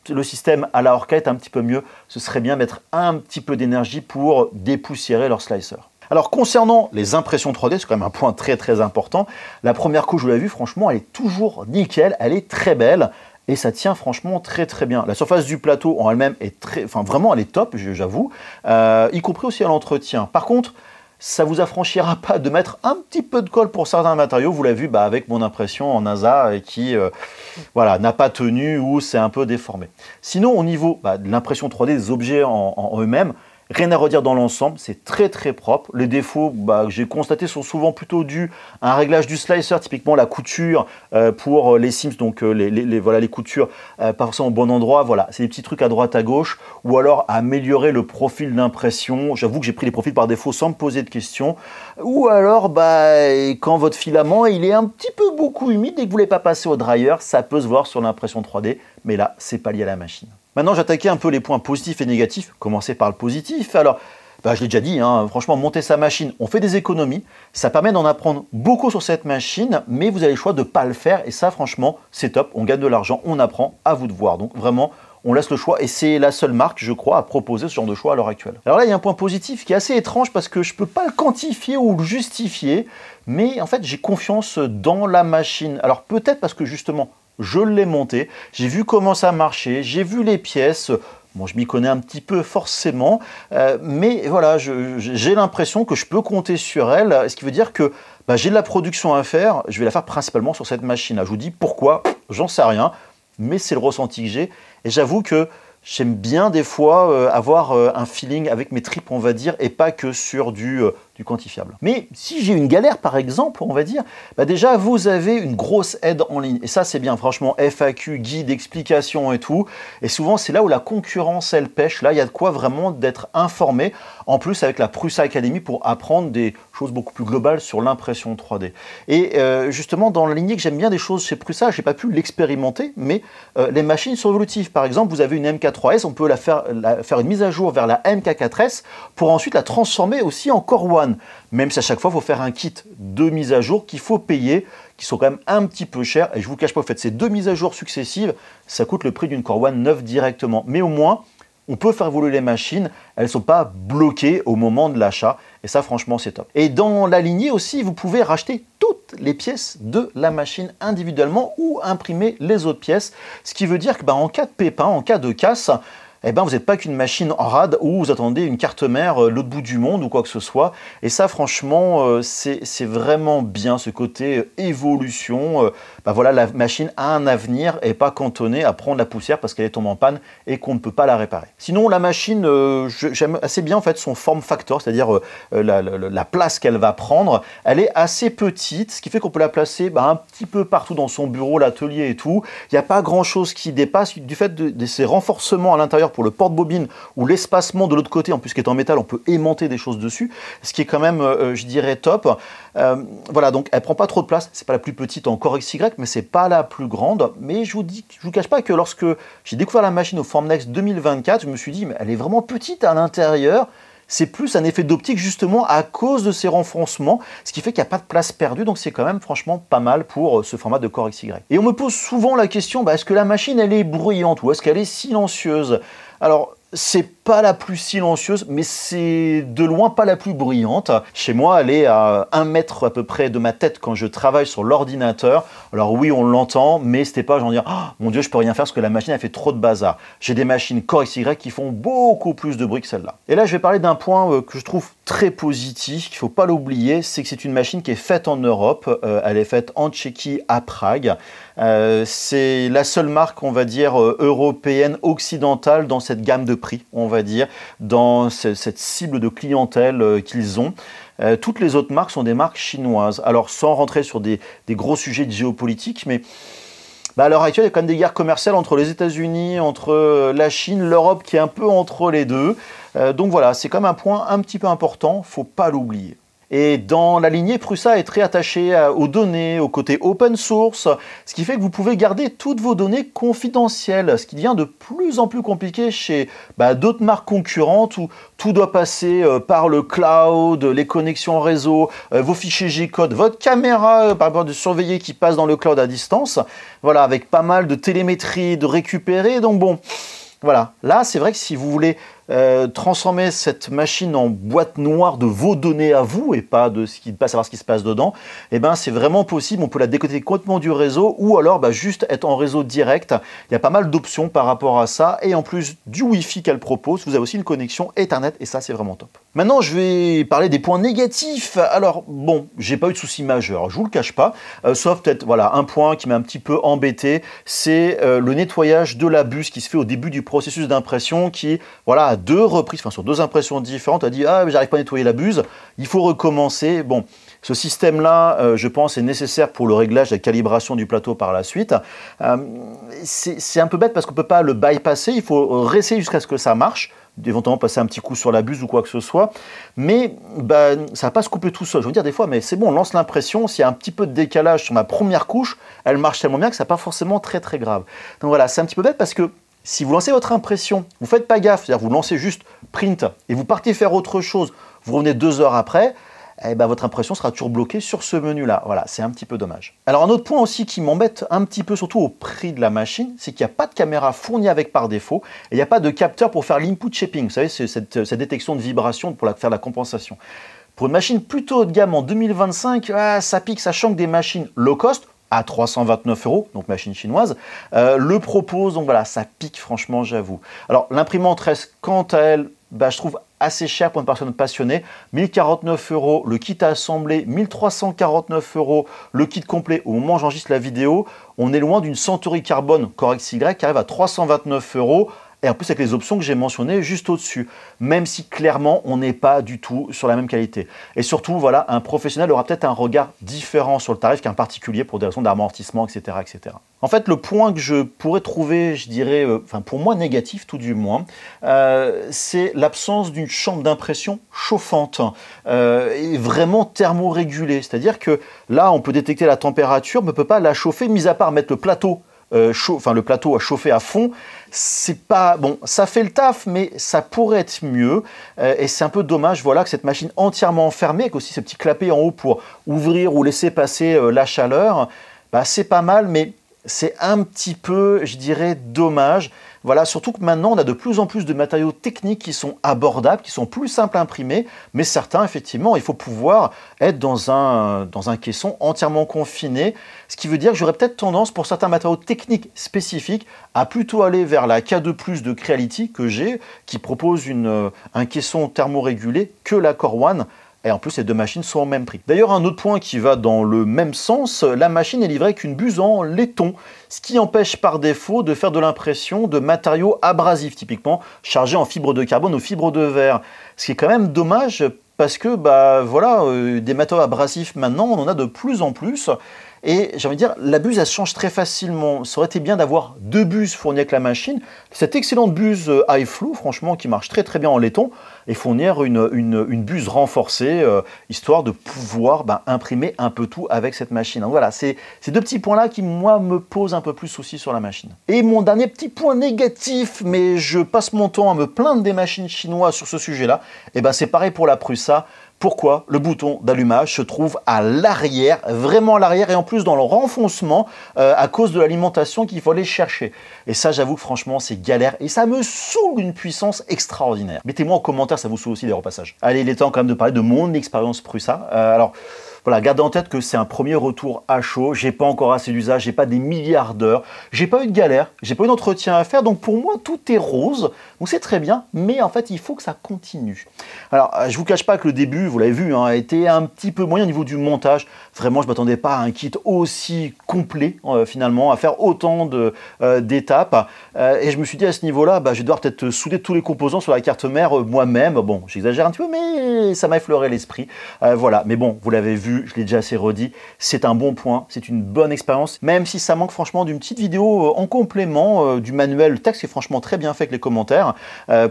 le système à la Orca est un petit peu mieux, ce serait bien mettre un petit peu d'énergie pour dépoussiérer leur slicer. Alors concernant les impressions 3D, c'est quand même un point très très important. La première couche, vous l'avez vu, franchement, elle est toujours nickel, elle est très belle et ça tient franchement très très bien. La surface du plateau en elle-même est vraiment elle est top, j'avoue, y compris aussi à l'entretien. Par contre, ça ne vous affranchira pas de mettre un petit peu de colle pour certains matériaux. Vous l'avez vu avec mon impression en NASA qui voilà, n'a pas tenu ou c'est un peu déformé. Sinon, au niveau de l'impression 3D des objets en eux-mêmes, rien à redire dans l'ensemble, c'est très très propre. Les défauts que j'ai constatés sont souvent plutôt dus à un réglage du slicer, typiquement la couture pour les Sims, donc voilà, les coutures pas forcément au bon endroit. Voilà, c'est des petits trucs à droite à gauche, ou alors à améliorer le profil d'impression. J'avoue que j'ai pris les profils par défaut sans me poser de questions. Ou alors quand votre filament il est un petit peu beaucoup humide et que vous ne l'avez pas passé au dryer, ça peut se voir sur l'impression 3D, mais là c'est pas lié à la machine. Maintenant, j'attaquais un peu les points positifs et négatifs. Commencer par le positif. Alors, je l'ai déjà dit, franchement, monter sa machine, on fait des économies. Ça permet d'en apprendre beaucoup sur cette machine, mais vous avez le choix de ne pas le faire. Et ça, franchement, c'est top. On gagne de l'argent, on apprend, à vous de voir. Donc, vraiment, on laisse le choix. Et c'est la seule marque, je crois, à proposer ce genre de choix à l'heure actuelle. Alors là, il y a un point positif qui est assez étrange parce que je ne peux pas le quantifier ou le justifier. Mais en fait, j'ai confiance dans la machine. Alors, peut-être parce que justement, je l'ai monté, j'ai vu comment ça marchait, j'ai vu les pièces. Bon, je m'y connais un petit peu forcément, mais voilà, j'ai l'impression que je peux compter sur elle, ce qui veut dire que j'ai de la production à faire, je vais la faire principalement sur cette machine-là. Je vous dis pourquoi, j'en sais rien, mais c'est le ressenti que j'ai, et j'avoue que j'aime bien des fois avoir un feeling avec mes tripes, on va dire, et pas que sur du quantifiable. Mais si j'ai une galère, par exemple, on va dire, déjà, vous avez une grosse aide en ligne. Et ça, c'est bien, franchement, FAQ, guide, explication et tout. Et souvent, c'est là où la concurrence, elle pêche. Là, il y a de quoi vraiment d'être informé. En plus, avec la Prusa Academy pour apprendre des choses beaucoup plus globales sur l'impression 3D. Et justement, dans la lignée que j'aime bien des choses chez Prusa, je n'ai pas pu l'expérimenter, mais les machines sont évolutives. Par exemple, vous avez une MK3S, on peut faire une mise à jour vers la MK4S pour ensuite la transformer aussi en Core One. Même si à chaque fois, il faut faire un kit de mise à jour qu'il faut payer, qui sont quand même un petit peu chers. Et je ne vous cache pas, vous faites ces deux mises à jour successives, ça coûte le prix d'une Core One neuve directement. Mais au moins, on peut faire évoluer les machines, elles ne sont pas bloquées au moment de l'achat. Et ça, franchement, c'est top. Et dans la lignée aussi, vous pouvez racheter toutes les pièces de la machine individuellement ou imprimer les autres pièces. Ce qui veut dire que en cas de pépin, en cas de casse, eh ben, vous n'êtes pas qu'une machine en rade où vous attendez une carte mère l'autre bout du monde ou quoi que ce soit. Et ça, franchement, c'est vraiment bien ce côté évolution. Voilà, la machine a un avenir et pas cantonnée à prendre la poussière parce qu'elle est tombée en panne et qu'on ne peut pas la réparer. Sinon, la machine, j'aime assez bien en fait son form factor, c'est-à-dire la place qu'elle va prendre. Elle est assez petite, ce qui fait qu'on peut la placer un petit peu partout dans son bureau, l'atelier et tout. Il n'y a pas grand-chose qui dépasse du fait de ces renforcements à l'intérieur pour le porte-bobine ou l'espacement de l'autre côté, en plus qui est en métal, on peut aimanter des choses dessus, ce qui est quand même, je dirais, top. Voilà, donc elle prend pas trop de place, c'est pas la plus petite en Core XY, mais c'est pas la plus grande. Mais je vous cache pas que lorsque j'ai découvert la machine au Formnext 2024, je me suis dit, mais elle est vraiment petite à l'intérieur. C'est plus un effet d'optique justement à cause de ces renfoncements, ce qui fait qu'il n'y a pas de place perdue, donc c'est quand même franchement pas mal pour ce format de Core XY. Et on me pose souvent la question, est-ce que la machine elle est bruyante ou est-ce qu'elle est silencieuse? Alors, c'est pas la plus silencieuse, mais c'est de loin pas la plus bruyante. Chez moi, elle est à 1 mètre à peu près de ma tête quand je travaille sur l'ordinateur. Alors oui, on l'entend, mais c'était pas genre dire « Oh mon Dieu, je peux rien faire parce que la machine a fait trop de bazar ». J'ai des machines Core XY qui font beaucoup plus de bruit que celle-là. Et là, je vais parler d'un point que je trouve très positif, qu'il faut pas l'oublier, c'est que c'est une machine qui est faite en Europe. Elle est faite en Tchéquie, à Prague. C'est la seule marque, on va dire, européenne, occidentale dans cette gamme de prix, on va dire, dans cette cible de clientèle qu'ils ont. Toutes les autres marques sont des marques chinoises. Alors, sans rentrer sur des gros sujets de géopolitique, mais à l'heure actuelle, il y a quand même des guerres commerciales entre les États-Unis, entre la Chine, l'Europe qui est un peu entre les deux. Donc voilà, c'est quand même un point un petit peu important, il ne faut pas l'oublier. Et dans la lignée, Prusa est très attaché aux données, au côté open source, ce qui fait que vous pouvez garder toutes vos données confidentielles, ce qui devient de plus en plus compliqué chez d'autres marques concurrentes où tout doit passer par le cloud, les connexions réseau, vos fichiers G-code, votre caméra par rapport de surveiller qui passe dans le cloud à distance, voilà, avec pas mal de télémétrie, de récupérer, donc bon, voilà. Là, c'est vrai que si vous voulez transformer cette machine en boîte noire de vos données à vous et pas de savoir ce qui se passe dedans, eh ben c'est vraiment possible. On peut la déconnecter complètement du réseau ou alors juste être en réseau direct. Il y a pas mal d'options par rapport à ça et en plus du Wi-Fi qu'elle propose, vous avez aussi une connexion Ethernet et ça c'est vraiment top. Maintenant je vais parler des points négatifs. Alors bon, j'ai pas eu de soucis majeurs, je vous le cache pas, sauf peut-être voilà un point qui m'a un petit peu embêté, c'est le nettoyage de la buse qui se fait au début du processus d'impression qui voilà à 2 reprises, enfin sur 2 impressions différentes, a dit ah mais j'arrive pas à nettoyer la buse, il faut recommencer. Bon, ce système-là, je pense, est nécessaire pour le réglage de la calibration du plateau par la suite. C'est un peu bête parce qu'on ne peut pas le bypasser, il faut réessayer jusqu'à ce que ça marche, éventuellement passer un petit coup sur la buse ou quoi que ce soit, mais ça ne va pas se couper tout seul. Je veux dire des fois, mais c'est bon, on lance l'impression, s'il y a un petit peu de décalage sur ma première couche, elle marche tellement bien que ça n'est pas forcément très très grave. Donc voilà, c'est un petit peu bête parce que si vous lancez votre impression, vous ne faites pas gaffe, c'est-à-dire vous lancez juste print et vous partez faire autre chose, vous revenez 2 heures après, votre impression sera toujours bloquée sur ce menu-là. Voilà, c'est un petit peu dommage. Alors un autre point aussi qui m'embête un petit peu, surtout au prix de la machine, c'est qu'il n'y a pas de caméra fournie avec par défaut et il n'y a pas de capteur pour faire l'input shaping. Vous savez, c'est cette détection de vibration pour faire la compensation. Pour une machine plutôt haut de gamme en 2025, ça pique, sachant que des machines low cost, à 329 €, donc machine chinoise, le propose, donc voilà, ça pique franchement, j'avoue. Alors l'imprimante reste quant à elle, je trouve assez cher pour une personne passionnée, 1049 €, le kit à assembler, 1349 €, le kit complet. Au moment où j'enregistre la vidéo, on est loin d'une Centauri Carbone Core XY qui arrive à 329 €. Et en plus avec les options que j'ai mentionnées juste au-dessus, même si clairement on n'est pas du tout sur la même qualité. Et surtout, voilà, un professionnel aura peut-être un regard différent sur le tarif qu'un particulier pour des raisons d'amortissement, etc., etc. En fait, le point que je pourrais trouver, je dirais, pour moi négatif tout du moins, c'est l'absence d'une chambre d'impression chauffante et vraiment thermorégulée. C'est-à-dire que là, on peut détecter la température, mais on ne peut pas la chauffer, mis à part mettre le plateau. Le plateau à chauffer à fond, c'est pas bon, ça fait le taf, mais ça pourrait être mieux. Et c'est un peu dommage, voilà, que cette machine entièrement fermée, avec aussi ce petit clapet en haut pour ouvrir ou laisser passer la chaleur, c'est pas mal, mais c'est un petit peu, je dirais, dommage. Voilà, surtout que maintenant, on a de plus en plus de matériaux techniques qui sont abordables, qui sont plus simples à imprimer, mais certains, effectivement, il faut pouvoir être dans un caisson entièrement confiné, ce qui veut dire que j'aurais peut-être tendance, pour certains matériaux techniques spécifiques, à plutôt aller vers la K2+ de Creality que j'ai, qui propose un caisson thermorégulé que la Core One. Et en plus, les deux machines sont au même prix. D'ailleurs, un autre point qui va dans le même sens, la machine est livrée avec une buse en laiton, ce qui empêche par défaut de faire de l'impression de matériaux abrasifs, typiquement chargés en fibre de carbone ou fibre de verre. Ce qui est quand même dommage parce que voilà, des matériaux abrasifs maintenant, on en a de plus en plus. Et j'ai envie de dire, la buse, elle se change très facilement. Ça aurait été bien d'avoir deux buses fournies avec la machine. Cette excellente buse iFlow, franchement, qui marche très très bien en laiton, et fournir une buse renforcée, histoire de pouvoir imprimer un peu tout avec cette machine. Donc voilà, c'est ces deux petits points-là qui, moi, me posent un peu plus souci sur la machine. Et mon dernier petit point négatif, mais je passe mon temps à me plaindre des machines chinoises sur ce sujet-là, et c'est pareil pour la Prusa. Pourquoi le bouton d'allumage se trouve à l'arrière, vraiment à l'arrière, et en plus dans le renfoncement à cause de l'alimentation qu'il faut aller chercher. Et ça, j'avoue que franchement, c'est galère et ça me saoule d'une puissance extraordinaire. Mettez-moi en commentaire, ça vous saoule aussi des repassages. Allez, il est temps quand même de parler de mon expérience Prusa. Alors, voilà, gardez en tête que c'est un premier retour à chaud, j'ai pas encore assez d'usage, j'ai pas des milliards d'heures, j'ai pas eu de galère, j'ai pas eu d'entretien à faire, donc pour moi tout est rose, donc c'est très bien, mais en fait il faut que ça continue. Alors je vous cache pas que le début, vous l'avez vu, a été un petit peu moyen au niveau du montage, vraiment je m'attendais pas à un kit aussi complet finalement, à faire autant d'étapes, et je me suis dit à ce niveau-là, je vais devoir peut-être souder tous les composants sur la carte mère moi-même, bon j'exagère un petit peu, mais ça m'a effleuré l'esprit, voilà, mais bon, vous l'avez vu, je l'ai déjà assez redit, c'est un bon point, c'est une bonne expérience, même si ça manque franchement d'une petite vidéo en complément du manuel. Le texte est franchement très bien fait avec les commentaires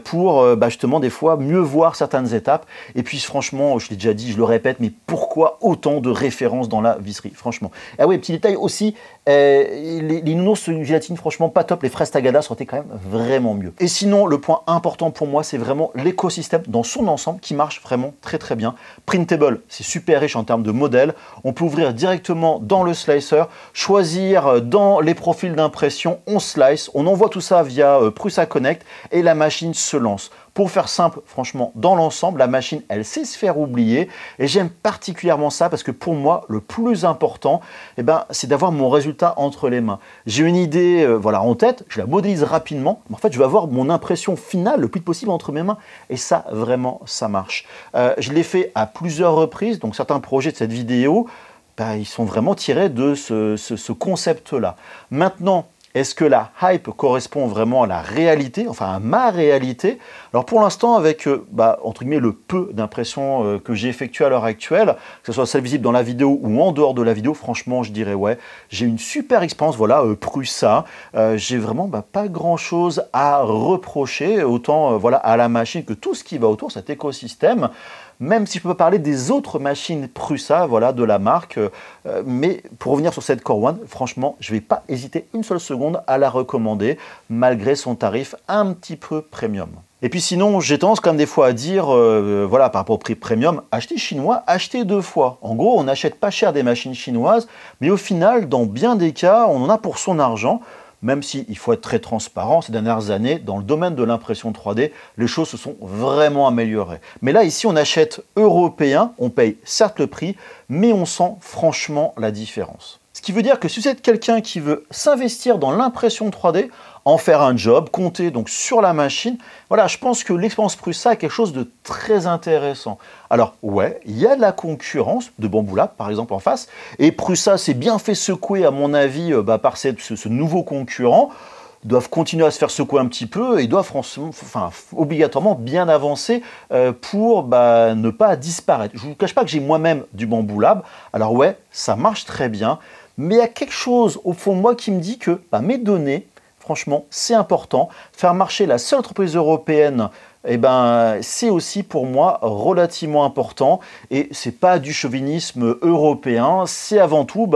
pour justement des fois mieux voir certaines étapes. Et puis franchement, je l'ai déjà dit, je le répète, mais pourquoi autant de références dans la visserie, franchement. Ah oui, petit détail aussi, les nounours gélatine, franchement pas top, les fraises Tagada ça aurait été quand même vraiment mieux. Et sinon, le point important pour moi, c'est vraiment l'écosystème dans son ensemble qui marche vraiment très très bien. Printable, c'est super riche en termes de modèles. On peut ouvrir directement dans le slicer, choisir dans les profils d'impression, on slice, on envoie tout ça via Prusa Connect et la machine se lance. Pour faire simple, franchement, dans l'ensemble, la machine, elle sait se faire oublier et j'aime particulièrement ça parce que pour moi, le plus important, c'est d'avoir mon résultat entre les mains. J'ai une idée voilà, en tête, je la modélise rapidement, mais en fait, je vais avoir mon impression finale le plus possible entre mes mains et ça, vraiment, ça marche. Je l'ai fait à plusieurs reprises, donc certains projets de cette vidéo, ils sont vraiment tirés de ce concept-là. Maintenant, est-ce que la hype correspond vraiment à la réalité, enfin à ma réalité? Alors pour l'instant, avec entre guillemets le peu d'impressions que j'ai effectuées à l'heure actuelle, que ce soit celle visible dans la vidéo ou en dehors de la vidéo, franchement, je dirais ouais, j'ai une super expérience, voilà, Prusa. J'ai vraiment pas grand-chose à reprocher, autant voilà, à la machine que tout ce qui va autour, cet écosystème. Même si je peux parler des autres machines Prusa, voilà, de la marque. Mais pour revenir sur cette Core One, franchement, je ne vais pas hésiter une seule seconde à la recommander, malgré son tarif un petit peu premium. Et puis sinon, j'ai tendance quand même des fois à dire, voilà, par rapport au prix premium, acheter chinois, acheter deux fois. En gros, on n'achète pas cher des machines chinoises, mais au final, dans bien des cas, on en a pour son argent. Même s'il faut être très transparent, ces dernières années, dans le domaine de l'impression 3D, les choses se sont vraiment améliorées. Mais là, ici, on achète européen, on paye certes le prix, mais on sent franchement la différence. Ce qui veut dire que si vous êtes quelqu'un qui veut s'investir dans l'impression 3D, en faire un job, compter donc sur la machine, voilà, je pense que l'expérience Prusa est quelque chose de très intéressant. Alors ouais, il y a de la concurrence de Bambu Lab par exemple en face, et Prusa s'est bien fait secouer à mon avis par ce nouveau concurrent. Ils doivent continuer à se faire secouer un petit peu et ils doivent obligatoirement bien avancer pour ne pas disparaître. Je ne vous cache pas que j'ai moi-même du Bambu Lab, alors ouais, ça marche très bien, mais il y a quelque chose au fond de moi qui me dit que mes données, franchement, c'est important. Faire marcher la seule entreprise européenne, c'est aussi pour moi relativement important. Et c'est pas du chauvinisme européen, c'est avant tout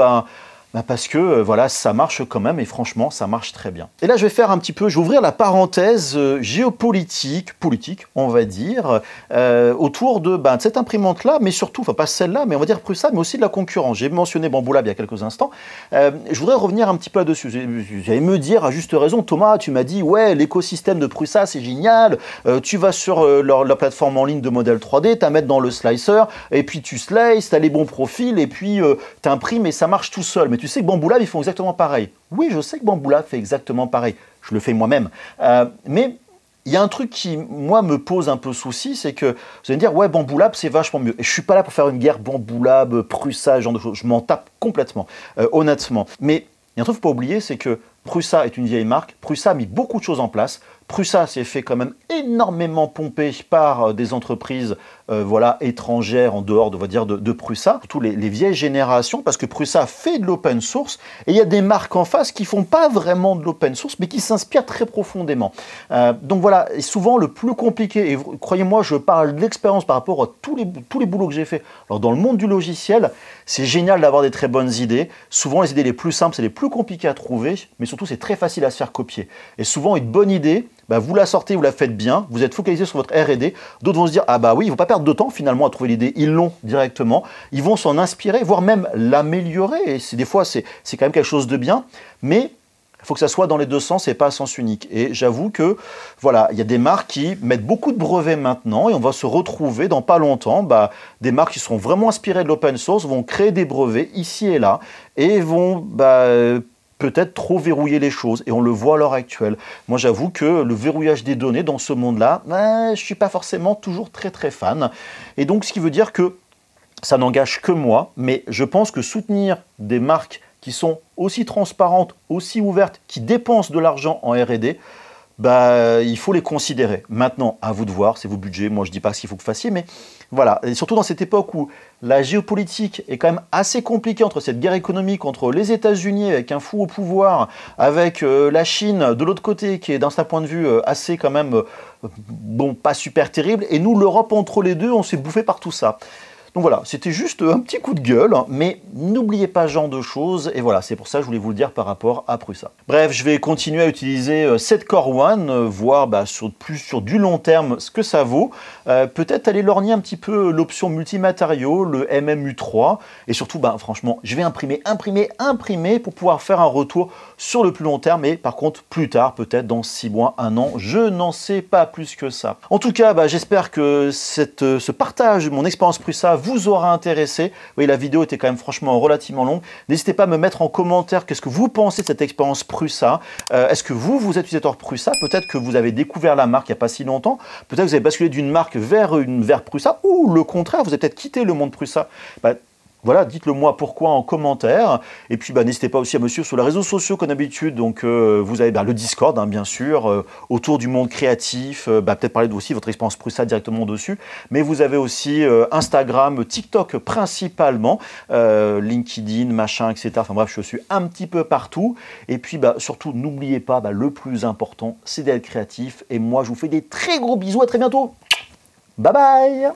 Parce que voilà, ça marche quand même et franchement, ça marche très bien. Et là, je vais faire un petit peu, je vais ouvrir la parenthèse géopolitique, politique, on va dire, autour de cette imprimante-là, mais surtout, enfin pas celle-là, mais on va dire Prusa, mais aussi de la concurrence. J'ai mentionné Bambu Lab il y a quelques instants. Je voudrais revenir un petit peu là-dessus. Vous allez me dire, à juste raison, Thomas, tu m'as dit, ouais, l'écosystème de Prusa, c'est génial. Tu vas sur leur plateforme en ligne de modèle 3D, tu mettre dans le slicer, et puis tu slices, tu as les bons profils, et puis tu imprimes et ça marche tout seul. Mais tu sais que Bambu Lab, ils font exactement pareil. Oui, je sais que Bambu Lab fait exactement pareil. Je le fais moi-même. Mais il y a un truc qui, moi, me pose un peu souci, c'est que vous allez me dire, ouais, Bambu Lab, c'est vachement mieux. Et je ne suis pas là pour faire une guerre Bambu Lab, Prusa, ce genre de choses. Je m'en tape complètement, honnêtement. Mais il y a un truc qu'il ne faut pas oublier, c'est que Prusa est une vieille marque. Prusa a mis beaucoup de choses en place. Prusa s'est fait quand même énormément pomper par des entreprises voilà, étrangères en dehors de Prusa, surtout les vieilles générations, parce que Prusa fait de l'open source, et il y a des marques en face qui font pas vraiment de l'open source, mais qui s'inspirent très profondément. Donc voilà, et souvent le plus compliqué, et croyez-moi, je parle d'expérience par rapport à tous les boulots que j'ai fait. Alors dans le monde du logiciel, c'est génial d'avoir des très bonnes idées. Souvent les idées les plus simples, c'est les plus compliquées à trouver, mais surtout c'est très facile à se faire copier. Et souvent une bonne idée, vous la sortez, vous la faites bien, vous êtes focalisé sur votre R&D. D'autres vont se dire, ah bah oui, ils ne vont pas perdre de temps finalement à trouver l'idée, ils l'ont directement. Ils vont s'en inspirer, voire même l'améliorer. Et des fois, c'est quand même quelque chose de bien. Mais il faut que ça soit dans les deux sens et pas à sens unique. Et j'avoue que, voilà, il y a des marques qui mettent beaucoup de brevets maintenant et on va se retrouver dans pas longtemps, des marques qui seront vraiment inspirées de l'open source, vont créer des brevets ici et là et vont peut-être trop verrouiller les choses, et on le voit à l'heure actuelle. Moi, j'avoue que le verrouillage des données dans ce monde-là, je ne suis pas forcément toujours très très fan. Et donc, ce qui veut dire que ça n'engage que moi, mais je pense que soutenir des marques qui sont aussi transparentes, aussi ouvertes, qui dépensent de l'argent en R&D, il faut les considérer. Maintenant, à vous de voir, c'est vos budgets. Moi, je ne dis pas ce qu'il faut que vous fassiez, mais voilà. Et surtout dans cette époque où la géopolitique est quand même assez compliquée entre cette guerre économique entre les États-Unis avec un fou au pouvoir, avec la Chine de l'autre côté qui est d'un certain point de vue assez quand même, pas super terrible, et nous, l'Europe entre les deux, on s'est bouffé par tout ça. Donc voilà, c'était juste un petit coup de gueule, mais n'oubliez pas ce genre de choses, et voilà, c'est pour ça que je voulais vous le dire par rapport à Prusa. Bref, je vais continuer à utiliser cette Core One, voir plus sur du long terme ce que ça vaut. Peut-être aller lorgner un petit peu l'option multimatériaux, le MMU3, et surtout, franchement, je vais imprimer pour pouvoir faire un retour sur le plus long terme, et par contre, plus tard, peut-être dans 6 mois, 1 an, je n'en sais pas plus que ça. En tout cas, j'espère que ce partage de mon expérience Prusa vous aura intéressé. Oui, la vidéo était quand même franchement relativement longue. N'hésitez pas à me mettre en commentaire qu'est-ce que vous pensez de cette expérience Prusa. Est-ce que vous êtes utilisateur Prusa? Peut-être que vous avez découvert la marque il n'y a pas si longtemps. Peut-être que vous avez basculé d'une marque vers Prusa, ou le contraire, vous avez peut-être quitté le monde Prusa. Voilà, dites-le moi pourquoi en commentaire. Et puis n'hésitez pas aussi à me suivre sur les réseaux sociaux comme d'habitude. Donc vous avez le Discord, bien sûr, autour du monde créatif. Peut-être parler aussi de votre expérience Prusa directement dessus. Mais vous avez aussi Instagram, TikTok principalement, LinkedIn, machin, etc. Enfin bref, je suis un petit peu partout. Et puis surtout, n'oubliez pas, le plus important, c'est d'être créatif. Et moi, je vous fais des très gros bisous. À très bientôt. Bye bye.